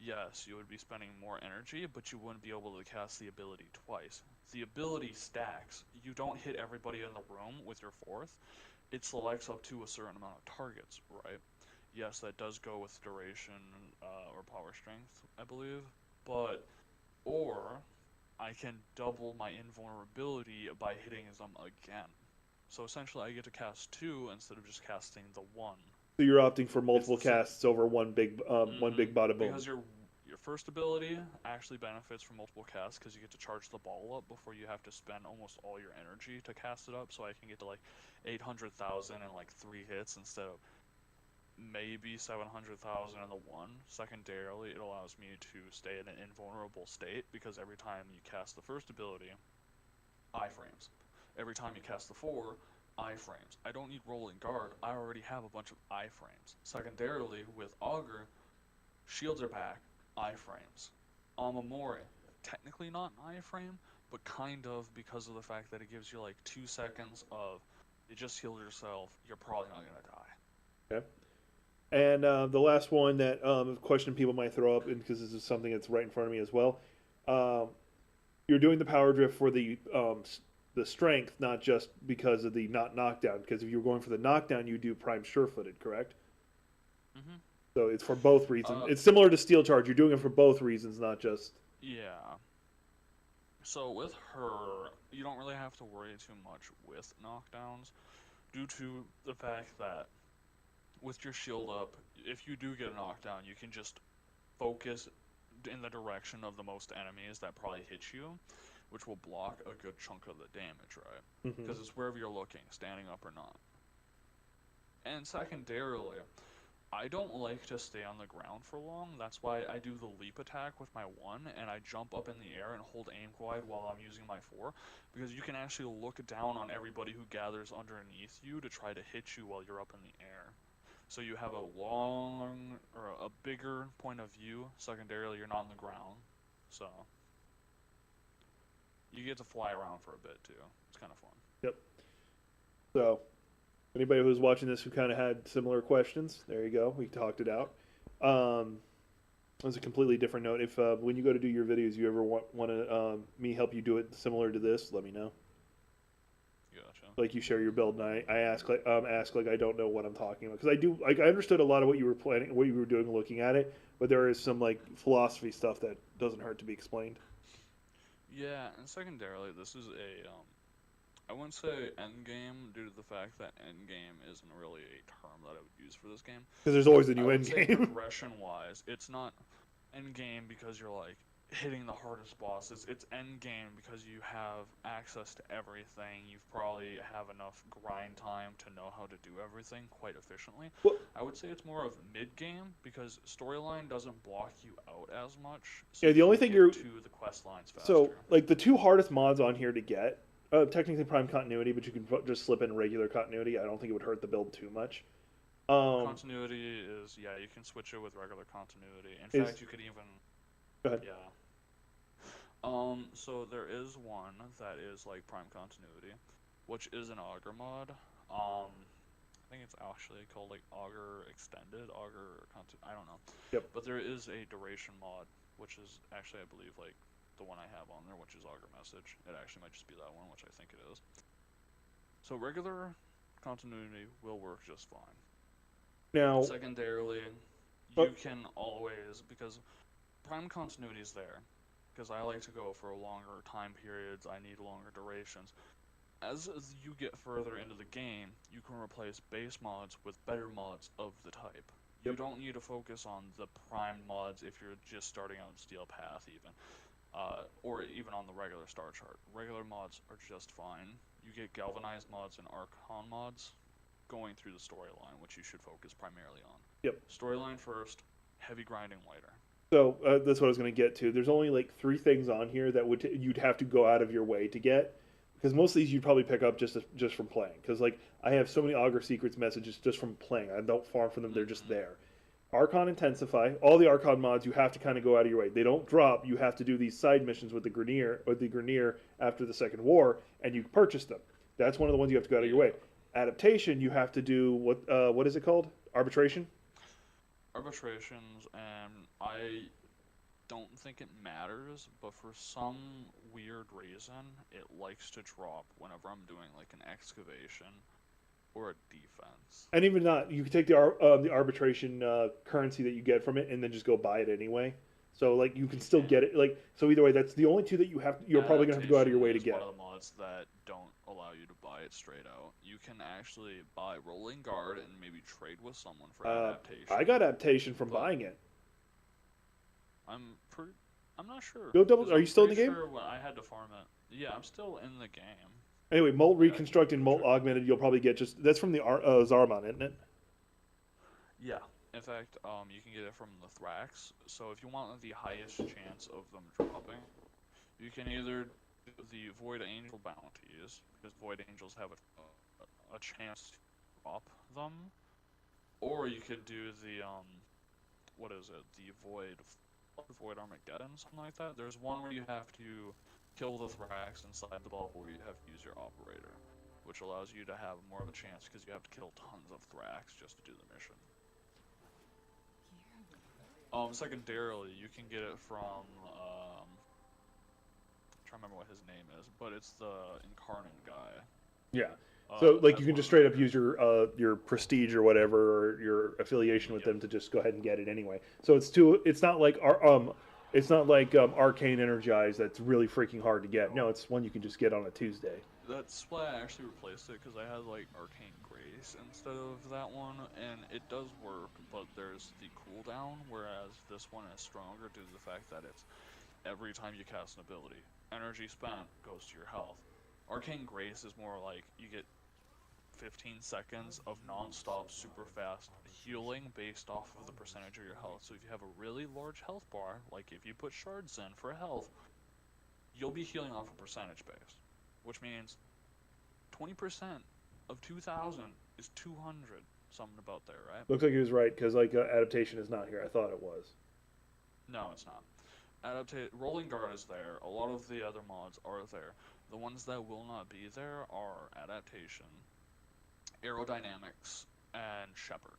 yes, you would be spending more energy, but you wouldn't be able to cast the ability twice. The ability stacks. You don't hit everybody in the room with your fourth. It selects up to a certain amount of targets, right? Yes, that does go with duration or power strength, I believe. But, or I can double my invulnerability by hitting them again. So essentially, I get to cast 2 instead of just casting the 1. So you're opting for multiple casts over one big bada boom. Because your first ability actually benefits from multiple casts because you get to charge the ball up before you have to spend almost all your energy to cast it up. So I can get to like 800,000 in like 3 hits instead of maybe 700,000 in the 1. Secondarily, it allows me to stay in an invulnerable state because every time you cast the first ability, iframes. Every time you cast the 4, iframes. I don't need rolling guard. I already have a bunch of iframes. Secondarily, with Augur, shields are back, iframes. Amamori, technically not an iframe, but kind of because of the fact that it gives you like 2 seconds of you just healed yourself, you're probably not going to die. Okay. And the last one that question people might throw up, and because this is something that's right in front of me as well, you're doing the power drift for the strength, not just because of the not knockdown. Because if you were going for the knockdown, you do prime sure-footed, correct? So it's for both reasons. It's similar to Steel Charge. You're doing it for both reasons, not just. Yeah. So with her, you don't really have to worry too much with knockdowns, due to the fact that with your shield up, if you do get a knockdown, you can just focus in the direction of the most enemies that probably hit you, which will block a good chunk of the damage, right? Because it's wherever you're looking, standing up or not. And secondarily, I don't like to stay on the ground for long. That's why I do the leap attack with my 1, and I jump up in the air and hold aim glide while I'm using my 4, because you can actually look down on everybody who gathers underneath you to try to hit you while you're up in the air. So you have a long, or a bigger point of view. Secondarily, you're not on the ground, so you get to fly around for a bit too. It's kind of fun. Yep. So, anybody who's watching this who kind of had similar questions, there you go. We talked it out. As a completely different note, if when you go to do your videos, you ever want to me help you do it similar to this, let me know. Gotcha. Like you share your build, and I ask like I don't know what I'm talking about, because I do, like, I understood a lot of what you were planning, what you were doing, looking at it, but there is some like philosophy stuff that doesn't hurt to be explained. Yeah, and secondarily, this is I wouldn't say endgame due to the fact that endgame isn't really a term that I would use for this game. Because there's always a I new would end say game. progression-wise, it's not endgame because you're like hitting the hardest bosses. It's endgame because you have access to everything. You probably have enough grind time to know how to do everything quite efficiently. Well, I would say it's more of mid-game because storyline doesn't block you out as much, so yeah, you the only can thing get to the quest lines so faster. like the two hardest mods on here to get, technically prime continuity, but you can just slip in regular continuity. I don't think it would hurt the build too much. Um, Continuity is, yeah, you can switch it with regular continuity. In is fact, you could even, Go ahead. yeah. So there is one that is like Prime Continuity, which is an Augur mod. I think it's actually called like Augur Extended, I don't know. Yep. But there is a duration mod, which is actually, I believe, like the one I have on there, which is Augur Message. It actually might just be that one, which I think it is. So regular continuity will work just fine. Now, Secondarily, uh, you can always, because Prime Continuity is there, because I like to go for longer time periods, I need longer durations. As you get further into the game, you can replace base mods with better mods of the type. You yep. don't need to focus on the prime mods if you're just starting out in Steel Path, even, or even on the regular star chart. Regular mods are just fine. You get galvanized mods and Archon mods going through the storyline, which you should focus primarily on. Yep. Storyline first, heavy grinding later. So that's what I was going to get to. There's only like three things on here that you'd have to go out of your way to get, because most of these you'd probably pick up just from playing. Because like I have so many Augur Secrets messages just from playing. I don't farm for them; they're just Mm-hmm. there. Archon Intensify, all the Archon mods you have to kind of go out of your way. They don't drop. You have to do these side missions with the Grenier after the Second War, and you purchase them. That's one of the ones you have to go out of your way. Yeah. Adaptation, you have to do what is it called? Arbitration. Arbitrations, and I don't think it matters, but for some weird reason, it likes to drop whenever I'm doing like an excavation or a defense. And even not, you can take the arbitration currency that you get from it, and then just go buy it anyway. So like you can You still can. get it. Like so, either way, that's the only two that you're probably gonna have to go out of your Adaptation way to is one get. of the mods that don't allow you to buy it straight out. You can actually buy Rolling Guard and maybe trade with someone for I adaptation, got adaptation from but buying it. I'm pretty. I'm not sure Go double. because Are you I'm still in pretty the game? sure when I had to farm it. Yeah, I'm still in the game. Anyway, Molt Yeah, I can Reconstruct and quickly Molt check. Augmented, you'll probably get just that's from the Zarmon, isn't it? Yeah. In fact, you can get it from the Thrax. So if you want the highest chance of them dropping, you can either do the Void Angel bounties, because Void Angels have a chance to drop them, or you could do the what is it? The Void Armageddon, something like that. There's one where you have to kill the Thrax inside the bubble, where you have to use your operator, which allows you to have more of a chance because you have to kill tons of Thrax just to do the mission. Secondarily, you can get it from I'm trying to remember what his name is, but it's the Incarnate guy. Yeah. So like you That's can one of just the straight up rares. use your prestige or whatever or your affiliation with Yep. them to just go ahead and get it anyway. So it's not like arcane energized that's really freaking hard to get. No, it's one you can just get on a Tuesday. That's why I actually replaced it, because I had like Arcane Grace instead of that one, and it does work, but there's the cooldown, whereas this one is stronger due to the fact that it's every time you cast an ability, energy spent goes to your health. Arcane Grace is more like you get 15 seconds of non-stop super fast healing based off of the percentage of your health. So if you have a really large health bar, like if you put shards in for health, you'll be healing off a percentage base, which means 20% of 2,000 is 200. Something about there, right? Looks like he was right because like adaptation is not here. I thought it was. No, it's not. Rolling Guard is there. A lot of the other mods are there. The ones that will not be there are Adaptation, Aerodynamics, and Shepherd.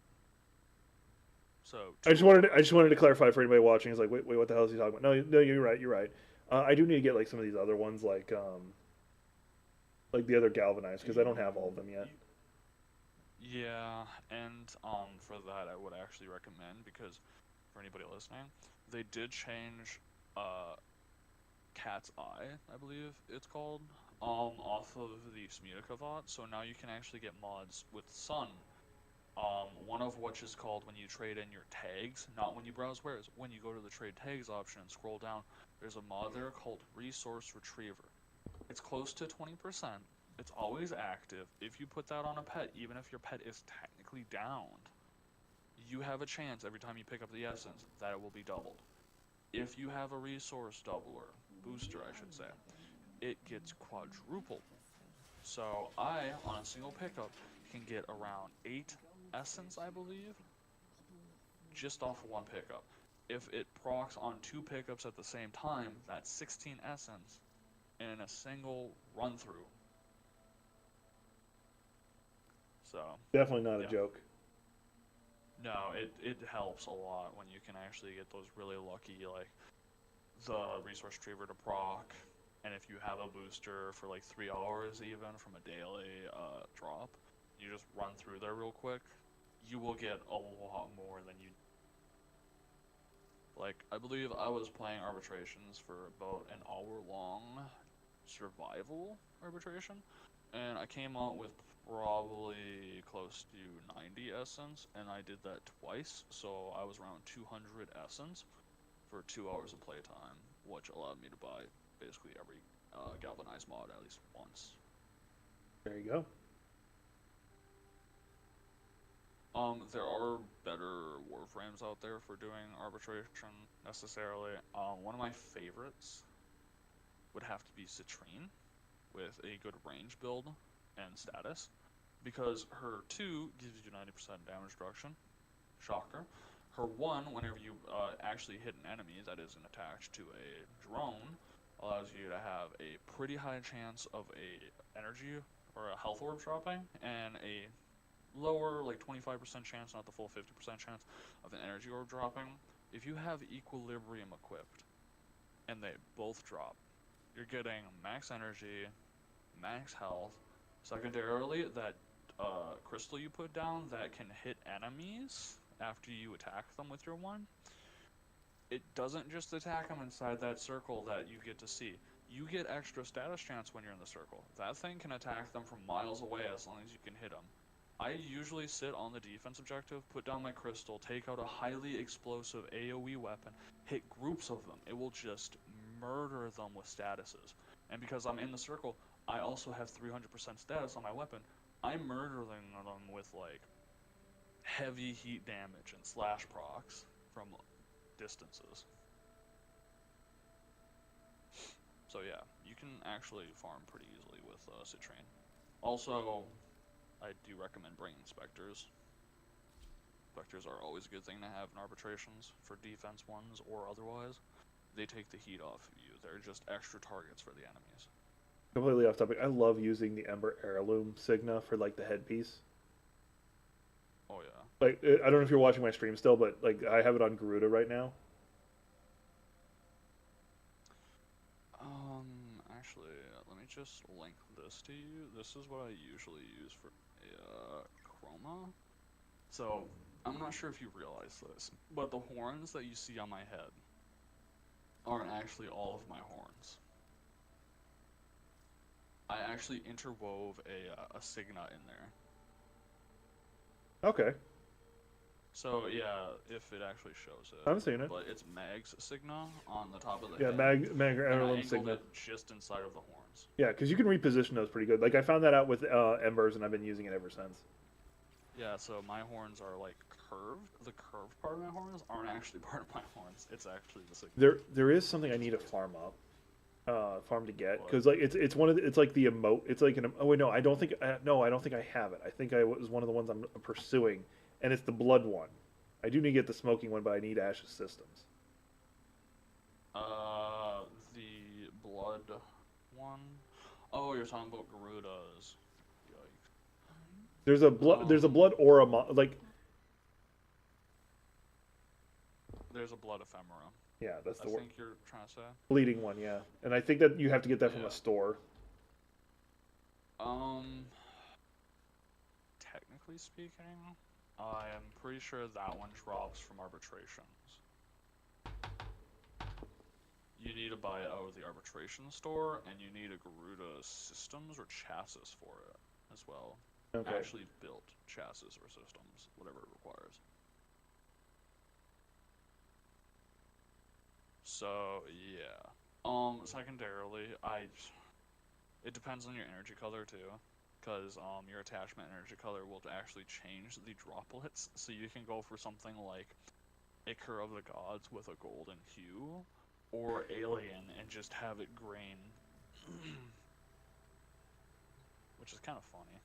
So I just wanted to clarify for anybody watching. It's like wait, what the hell is he talking about? No, no, you're right. You're right. I do need to get like some of these other ones like the other galvanized because I don't have all of them yet. Yeah, and for that I would actually recommend, because for anybody listening, they did change Cat's Eye, I believe it's called, Off of the Smutikavat, so now you can actually get mods with Sun. One of which is called when you trade in your tags, not when you browse wares. When you go to the trade tags option and scroll down, there's a mod there called Resource Retriever. It's close to 20%. It's always active. If you put that on a pet, even if your pet is technically downed, you have a chance every time you pick up the essence that it will be doubled. If you have a resource doubler, booster I should say, it gets quadrupled. So I, on a single pickup, can get around 8 essence, I believe, just off of one pickup. If it procs on 2 pickups at the same time, that's 16 essence in a single run through. So Definitely not a yeah. joke. No, it helps a lot when you can actually get those really lucky, like the resource retriever to proc, and if you have a booster for like 3 hours even from a daily drop, you just run through there real quick, you will get a lot more than you. Like, I believe I was playing arbitrations for about an hour long survival arbitration, and I came out with probably close to 90 essence, and I did that twice, so I was around 200 essence for 2 hours of playtime, which allowed me to buy basically every galvanized mod at least once. There you go. There are better warframes out there for doing arbitration necessarily. One of my favorites would have to be Citrine with a good range build and status, because her 2 gives you 90% damage reduction. Shocker. Her 1, whenever you actually hit an enemy that isn't attached to a drone, allows you to have a pretty high chance of a energy or a health orb dropping, and a lower, like 25% chance, not the full 50% chance, of an energy orb dropping. If you have Equilibrium equipped, and they both drop, you're getting max energy, max health. Secondarily, that crystal you put down that can hit enemies after you attack them with your 1, it doesn't just attack them inside that circle that you get to see. You get extra status chance when you're in the circle. That thing can attack them from miles away as long as you can hit them. I usually sit on the defense objective, put down my crystal, take out a highly explosive AoE weapon, hit groups of them. It will just murder them with statuses. And because I'm in the circle, I also have 300% status on my weapon. I'm murdering them with like heavy heat damage and slash procs from distances. So yeah, you can actually farm pretty easily with Citrine. Also, I do recommend bringing Spectres. Spectres are always a good thing to have in arbitrations for defense ones or otherwise. They take the heat off of you. They're just extra targets for the enemies. Completely off topic. I love using the Ember Heirloom Signa for like the headpiece. Oh yeah. Like I don't know if you're watching my stream still, but like I have it on Garuda right now. Actually, let me just link this to you. This is what I usually use for a chroma. So, I'm not sure if you realize this, but the horns that you see on my head aren't actually all of my horns. I actually interwove a Signa in there. Okay. So yeah, if it actually shows it. I'm seeing it. But it's Mag's Signa on the top of the Yeah, head. Mag And I Heirloom angled Signa. it just inside of the horns. Yeah, because you can reposition those pretty good. Like I found that out with Embers, and I've been using it ever since. Yeah, so my horns are like curved. The curved part of my horns aren't actually part of my horns. It's actually the Signa. There is something I need to farm up, farm to get, because like it's one of the, it's like the emote. It's like an, oh wait, no, I don't think I have it. I think I was one of the ones I'm pursuing, and it's the blood one. I do need to get the smoking one, but I need Ash's systems. The blood one. Oh, you're talking about Garuda's. Yikes. There's a blood aura like. There's a blood ephemera. Yeah, that's the I think you're trying to say. bleeding one, yeah, and I think that you have to get that from a store. Technically speaking, I am pretty sure that one drops from arbitrations. you need to buy it out of the arbitration store, and you need a Garuda systems or chassis for it as well. Okay. Actually built chassis or systems, whatever it requires. So yeah. Secondarily, it depends on your energy color too, because your attachment energy color will actually change the droplets. So you can go for something like Ichor of the Gods with a golden hue, or Alien and just have it green, which is kind of funny.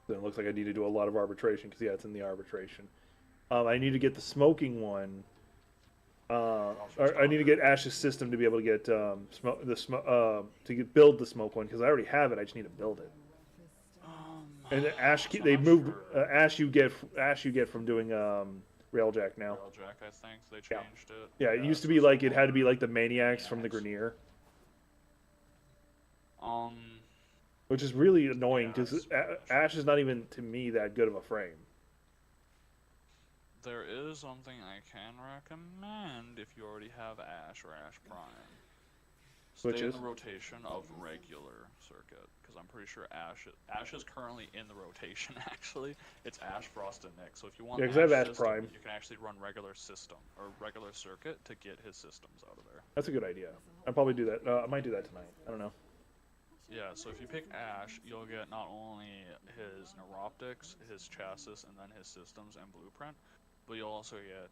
Then it looks like I need to do a lot of arbitration because yeah, it's in the arbitration. I need to get the smoking one. Or I need to get Ash's system to be able to get build the smoke one because I already have it. I just need to build it. And Ash, So I'm they not moved sure. Ash you get from doing Railjack now. Railjack, I think they Yeah, changed it. yeah. It Yeah, used to so be it's no like it had to be longer like the Maniacs from the Maniacs. Grenier, Um, which is really annoying yeah, because it's pretty Ash shitty. is not even to me that good of a frame. There is something I can recommend if you already have Ash or Ash Prime. Which Stay in is the rotation of regular circuit, because I'm pretty sure Ash is currently in the rotation. Actually, it's Ash, Frost, and Nick. So if you want yeah, because I have Ash Ash system, Prime. you can actually run regular system or regular circuit to get his systems out of there. That's a good idea. I'll probably do that. I might do that tonight. I don't know. Yeah, so if you pick Ash, you'll get not only his neuroptics, his chassis, and then his systems and blueprint, but you'll also get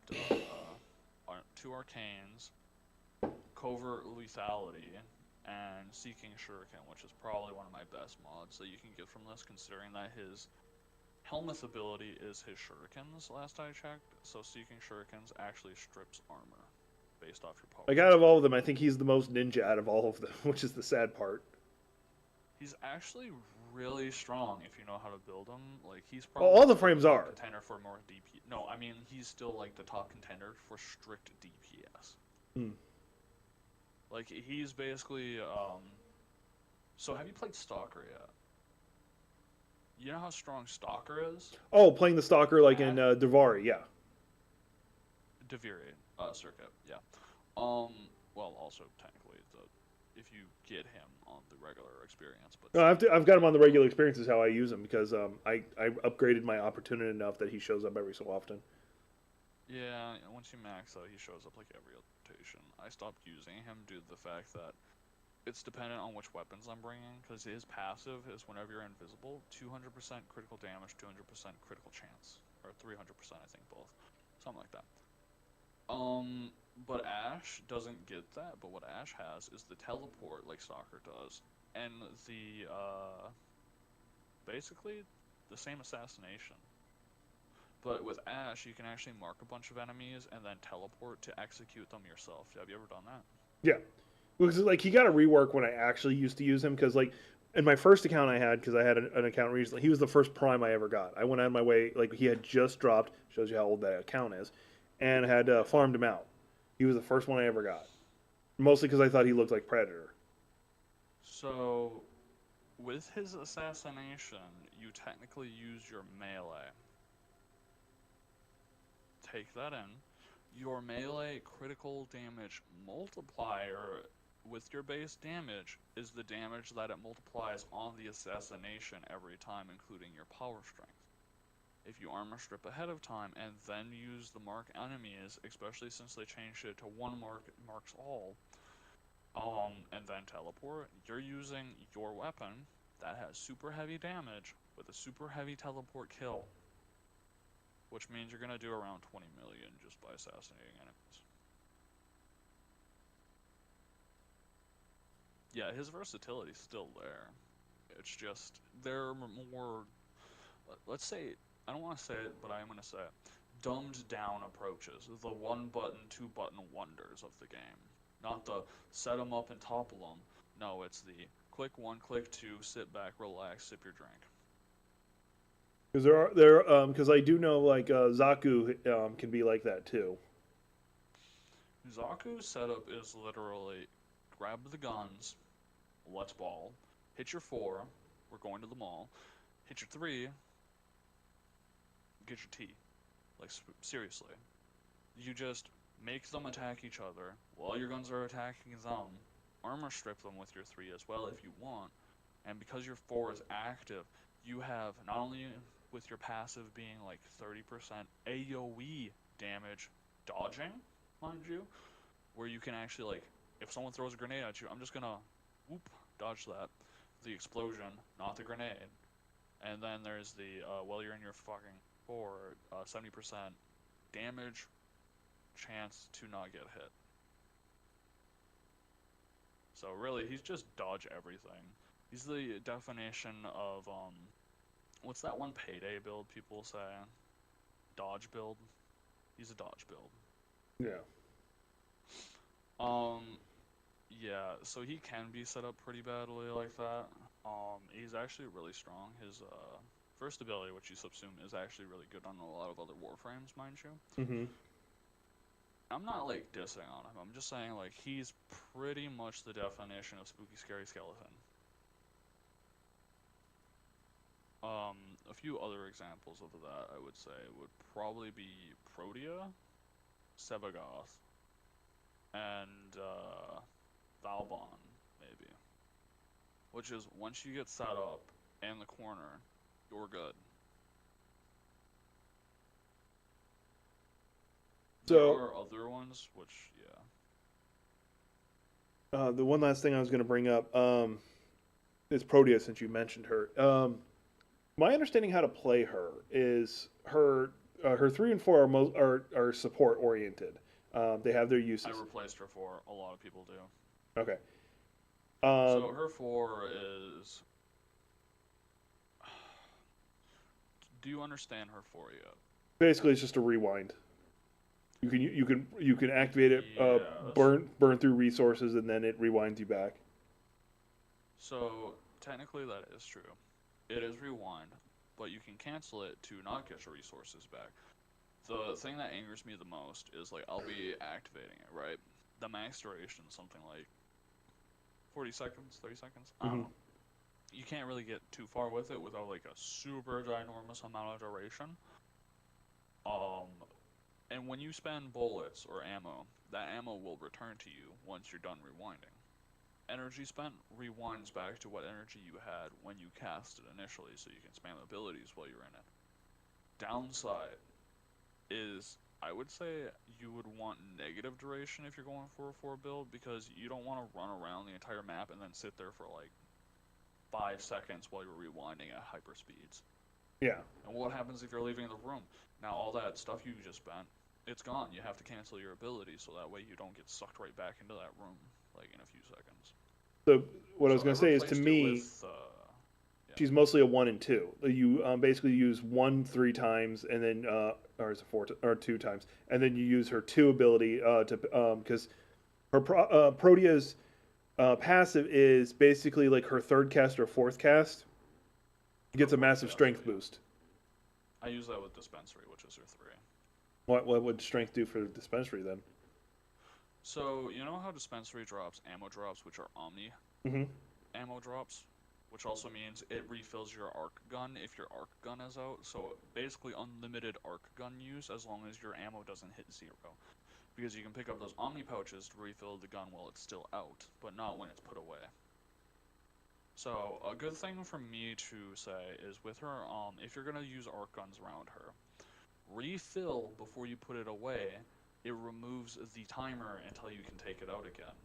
two arcanes, covert lethality, and seeking shuriken, which is probably one of my best mods that you can get from this, considering that his Helmuth ability is his shurikens. Last I checked, so seeking shurikens actually strips armor based off your power Like out of strength. all of them, I think he's the most ninja out of all of them, which is the sad part. He's actually really strong if you know how to build him. Like, he's Well, probably all the still the frames top are. contender for more DP. No, I mean, he's still like the top contender for strict DPS. Hmm. Like, he's basically so have you played Stalker yet? You know how strong Stalker is? Oh, playing the Stalker like in Ash Davari, yeah. Deviri circuit, yeah. Um well, also technically the if you get him on the regular experience, but No, still. I've got him on the regular experience is how I use him because I upgraded my opportunity enough that he shows up every so often. Yeah, once you max out, he shows up like every rotation. I stopped using him due to the fact that it's dependent on which weapons I'm bringing, because his passive is whenever you're invisible, 200% critical damage, 200% critical chance, or 300%, I think both, something like that. Um, but Ash doesn't get that. But what Ash has is the teleport, like Stalker does, and the basically the same assassination. But with Ash, you can actually mark a bunch of enemies and then teleport to execute them yourself. Have you ever done that? Yeah, because like he got a rework when I actually used to use him because like in my first account I had because I had an account recently, he was the first Prime I ever got. I went out of my way like he had just dropped, shows you how old that account is, and had Yeah. farmed him out. He was the first one I ever got, mostly because I thought he looked like Predator. So, with his assassination, you technically use your melee. Take that in. Your melee critical damage multiplier with your base damage is the damage that it multiplies on the assassination every time, including your power strength. If you armor strip ahead of time and then use the mark enemies, especially since they changed it to one mark marks all, and then teleport, you're using your weapon that has super heavy damage with a super heavy teleport kill, which means you're gonna do around 20 million just by assassinating enemies. Yeah, his versatility's still there. It's just they're more, let's say, I don't want to say it, but I am going to say it, dumbed down approaches. The one button, two button wonders of the game. Not the set them up and topple them. No, it's the click one, click two, sit back, relax, sip your drink. Because because I do know like Zaku can be like that too. Zaku's setup is literally grab the guns, let's ball, hit your four, we're going to the mall, hit your three, get your tea. Like, seriously. You just make them attack each other while your guns are attacking them, armor strip them with your 3 as well if you want, and because your 4 is active, you have not only with your passive being like 30% AoE damage dodging, mind you, where you can actually like, if someone throws a grenade at you, I'm just gonna whoop, dodge that, the explosion, not the grenade. And then there's the, well, you're in your fucking 4, 70% damage chance to not get hit. So really, he's just dodge everything. He's the definition of, what's that one payday build people say? Dodge build? He's a dodge build. Yeah. Yeah, so he can be set up pretty badly like that. He's actually really strong. His, first ability, which you subsume, is actually really good on a lot of other warframes, mind you. Mm-hmm. I'm not like dissing on him. I'm just saying like he's pretty much the definition of spooky, scary skeleton. A few other examples of that I would say would probably be Protea, Sebagoth, and Valbon, maybe. Which is once you get set up in the corner, you're good. There So are other ones, which yeah. the one last thing I was going to bring up is Protea, since you mentioned her. My understanding how to play her is her 3 and 4 are support oriented. They have their uses. I replaced her for a lot of people do. Okay. So her 4 is. Do you understand her 4 yet? Basically, it's just a rewind. You can activate it, Yes. burn through resources, and then it rewinds you back. So technically that is true. It is rewind, but you can cancel it to not get your resources back. The thing that angers me the most is like I'll be activating it, right? The max duration is something like 40 seconds, 30 seconds. I don't know. You can't really get too far with it without like a super ginormous amount of duration. And when you spend bullets or ammo, that ammo will return to you once you're done rewinding. Energy spent rewinds back to what energy you had when you cast it initially, so you can spam abilities while you're in it. Downside is, I would say you would want negative duration if you're going for a 4 build, because you don't want to run around the entire map and then sit there for like 5 seconds while you're rewinding at hyper speeds. Yeah. And what happens if you're leaving the room? Now all that stuff you just spent, it's gone. You have to cancel your ability so that way you don't get sucked right back into that room like in a few seconds. So what I was So going to say is, to replaced it me, with, yeah. she's mostly a 1 and 2. You basically use 1 3 times, and then or is it 4 or 2 times, and then you use her 2 ability to because her Protea's passive is basically like her 3rd cast or 4th cast. Gets a massive strength boost. I use that with Dispensary, which is her 3. What would strength do for dispensary then? So, you know how Dispensary drops ammo drops, which are Omni Mm-hmm. ammo drops? Which also means it refills your arc gun if your arc gun is out. So, basically unlimited arc gun use as long as your ammo doesn't hit 0. Because you can pick up those Omni pouches to refill the gun while it's still out, but not when it's put away. So, a good thing for me to say is with her, if you're going to use arc guns around her, refill before you put it away. It removes the timer until you can take it out again.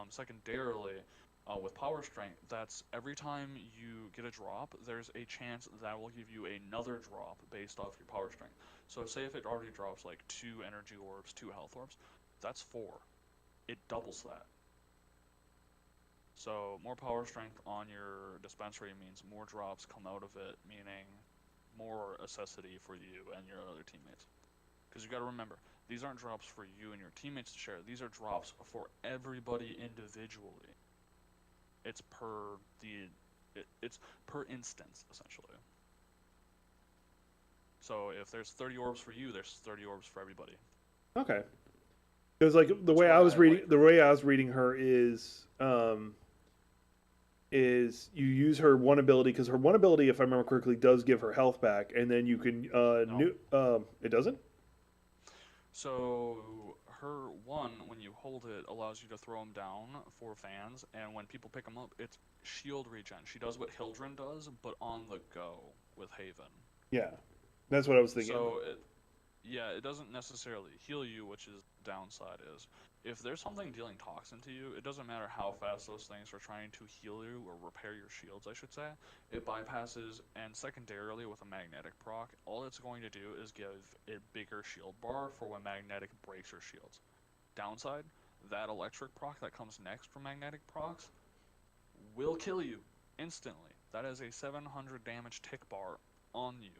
Secondarily, with power strength, that's every time you get a drop, there's a chance that will give you another drop based off your power strength. So say if it already drops like 2 energy orbs, 2 health orbs, that's 4. It doubles that. So more power strength on your dispensary means more drops come out of it, meaning more necessity for you and your other teammates. Because you got to remember, these aren't drops for you and your teammates to share. These are drops for everybody individually. It's per instance, essentially. So if there's 30 orbs for you, there's 30 orbs for everybody. Okay. Because like the way I was reading her is you use her 1 ability, because her 1 ability, if I remember correctly, does give her health back, and then you can it doesn't. So her one, when you hold it, allows you to throw them down for fans, and when people pick them up, it's shield regen. She does what Hildren does, but on the go with Haven. Yeah, that's what I was thinking. So yeah, it doesn't necessarily heal you, which is the downside is if there's something dealing toxin to you, it doesn't matter how fast those things are trying to heal you or repair your shields, I should say. It bypasses, and secondarily with a magnetic proc, all it's going to do is give a bigger shield bar for when magnetic breaks your shields. Downside, that electric proc that comes next from magnetic procs will kill you instantly. That is a 700 damage tick bar on you.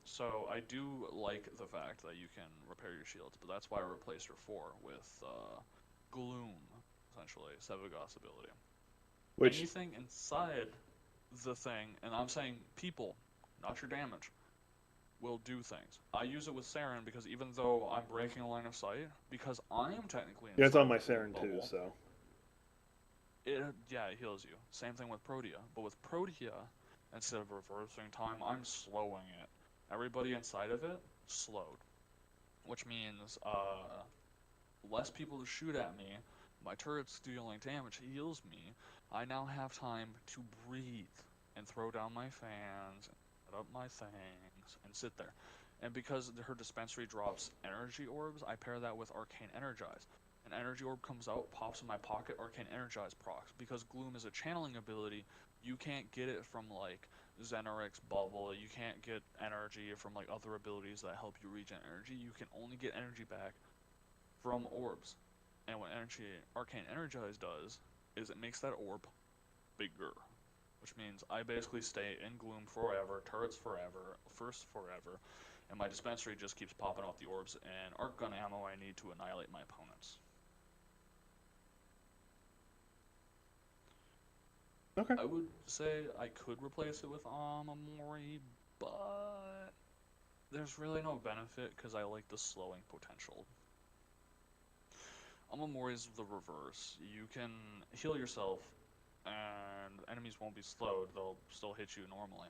So I do like the fact that you can repair your shields, but that's why I replaced her 4 with Gloom, essentially, Sevagoth's ability. Which Anything inside the thing, and I'm saying people, not your damage, will do things. I use it with Saren because even though I'm breaking a line of sight, because I am technically inside yeah, it's on my the gloom Saren too. bubble, So it heals you. Same thing with Protea, but with Protea, instead of reversing time, I'm slowing it. Everybody inside of it slowed, which means less people to shoot at me. My turret's dealing damage, heals me. I now have time to breathe and throw down my fans, and set up my things, and sit there. And because her dispensary drops energy orbs, I pair that with Arcane Energize. An energy orb comes out, pops in my pocket, Arcane Energize procs. Because Gloom is a channeling ability, you can't get it from like Xenaric's bubble, you can't get energy from like other abilities that help you regen energy. You can only get energy back from orbs. And what Arcane Energize does is it makes that orb bigger. Which means I basically stay in Gloom forever, turrets forever, first forever, and my dispensary just keeps popping off the orbs and arc gun ammo I need to annihilate my opponents. okay. I would say I could replace it with Amamori, but there's really no benefit because I like the slowing potential. Amamori is the reverse. You can heal yourself and enemies won't be slowed, they'll still hit you normally.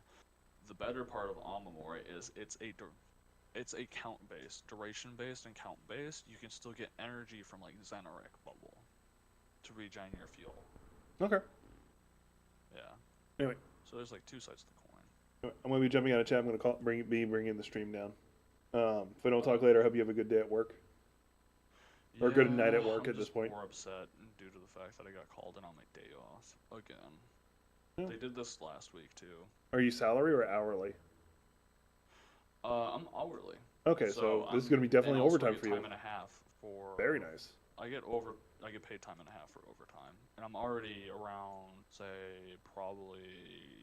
The better part of Amamori is it's a count based, duration based and count based. You can still get energy from like Xenaric bubble to regen your fuel. Okay. Yeah. Anyway, So there's like two sides to the coin. I'm gonna be jumping out of chat. I'm gonna bringing the stream down. If I don't talk later, I hope you have a good day at work. Or a good night at work I'm at this just point. more upset due to the fact that I got called in on my day off again. Yeah. They did this last week too. Are you salary or hourly? I'm hourly. Okay, so this is gonna be definitely and also I overtime get for you. time and a half for. Very nice. I get paid time and a half for overtime, and I'm already around say probably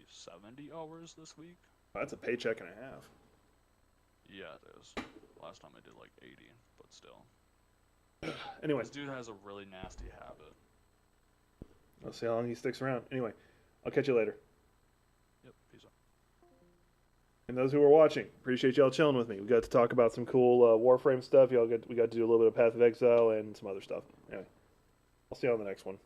70 hours this week. That's a paycheck and a half. Yeah, it is. Last time I did like 80, but still. Anyway, This dude has a really nasty habit. I'll see how long he sticks around. Anyway, I'll catch you later. Yep, peace out. And those who are watching, appreciate y'all chilling with me. We got to talk about some cool Warframe stuff. We got to do a little bit of Path of Exile and some other stuff. Anyway, I'll see you on the next one.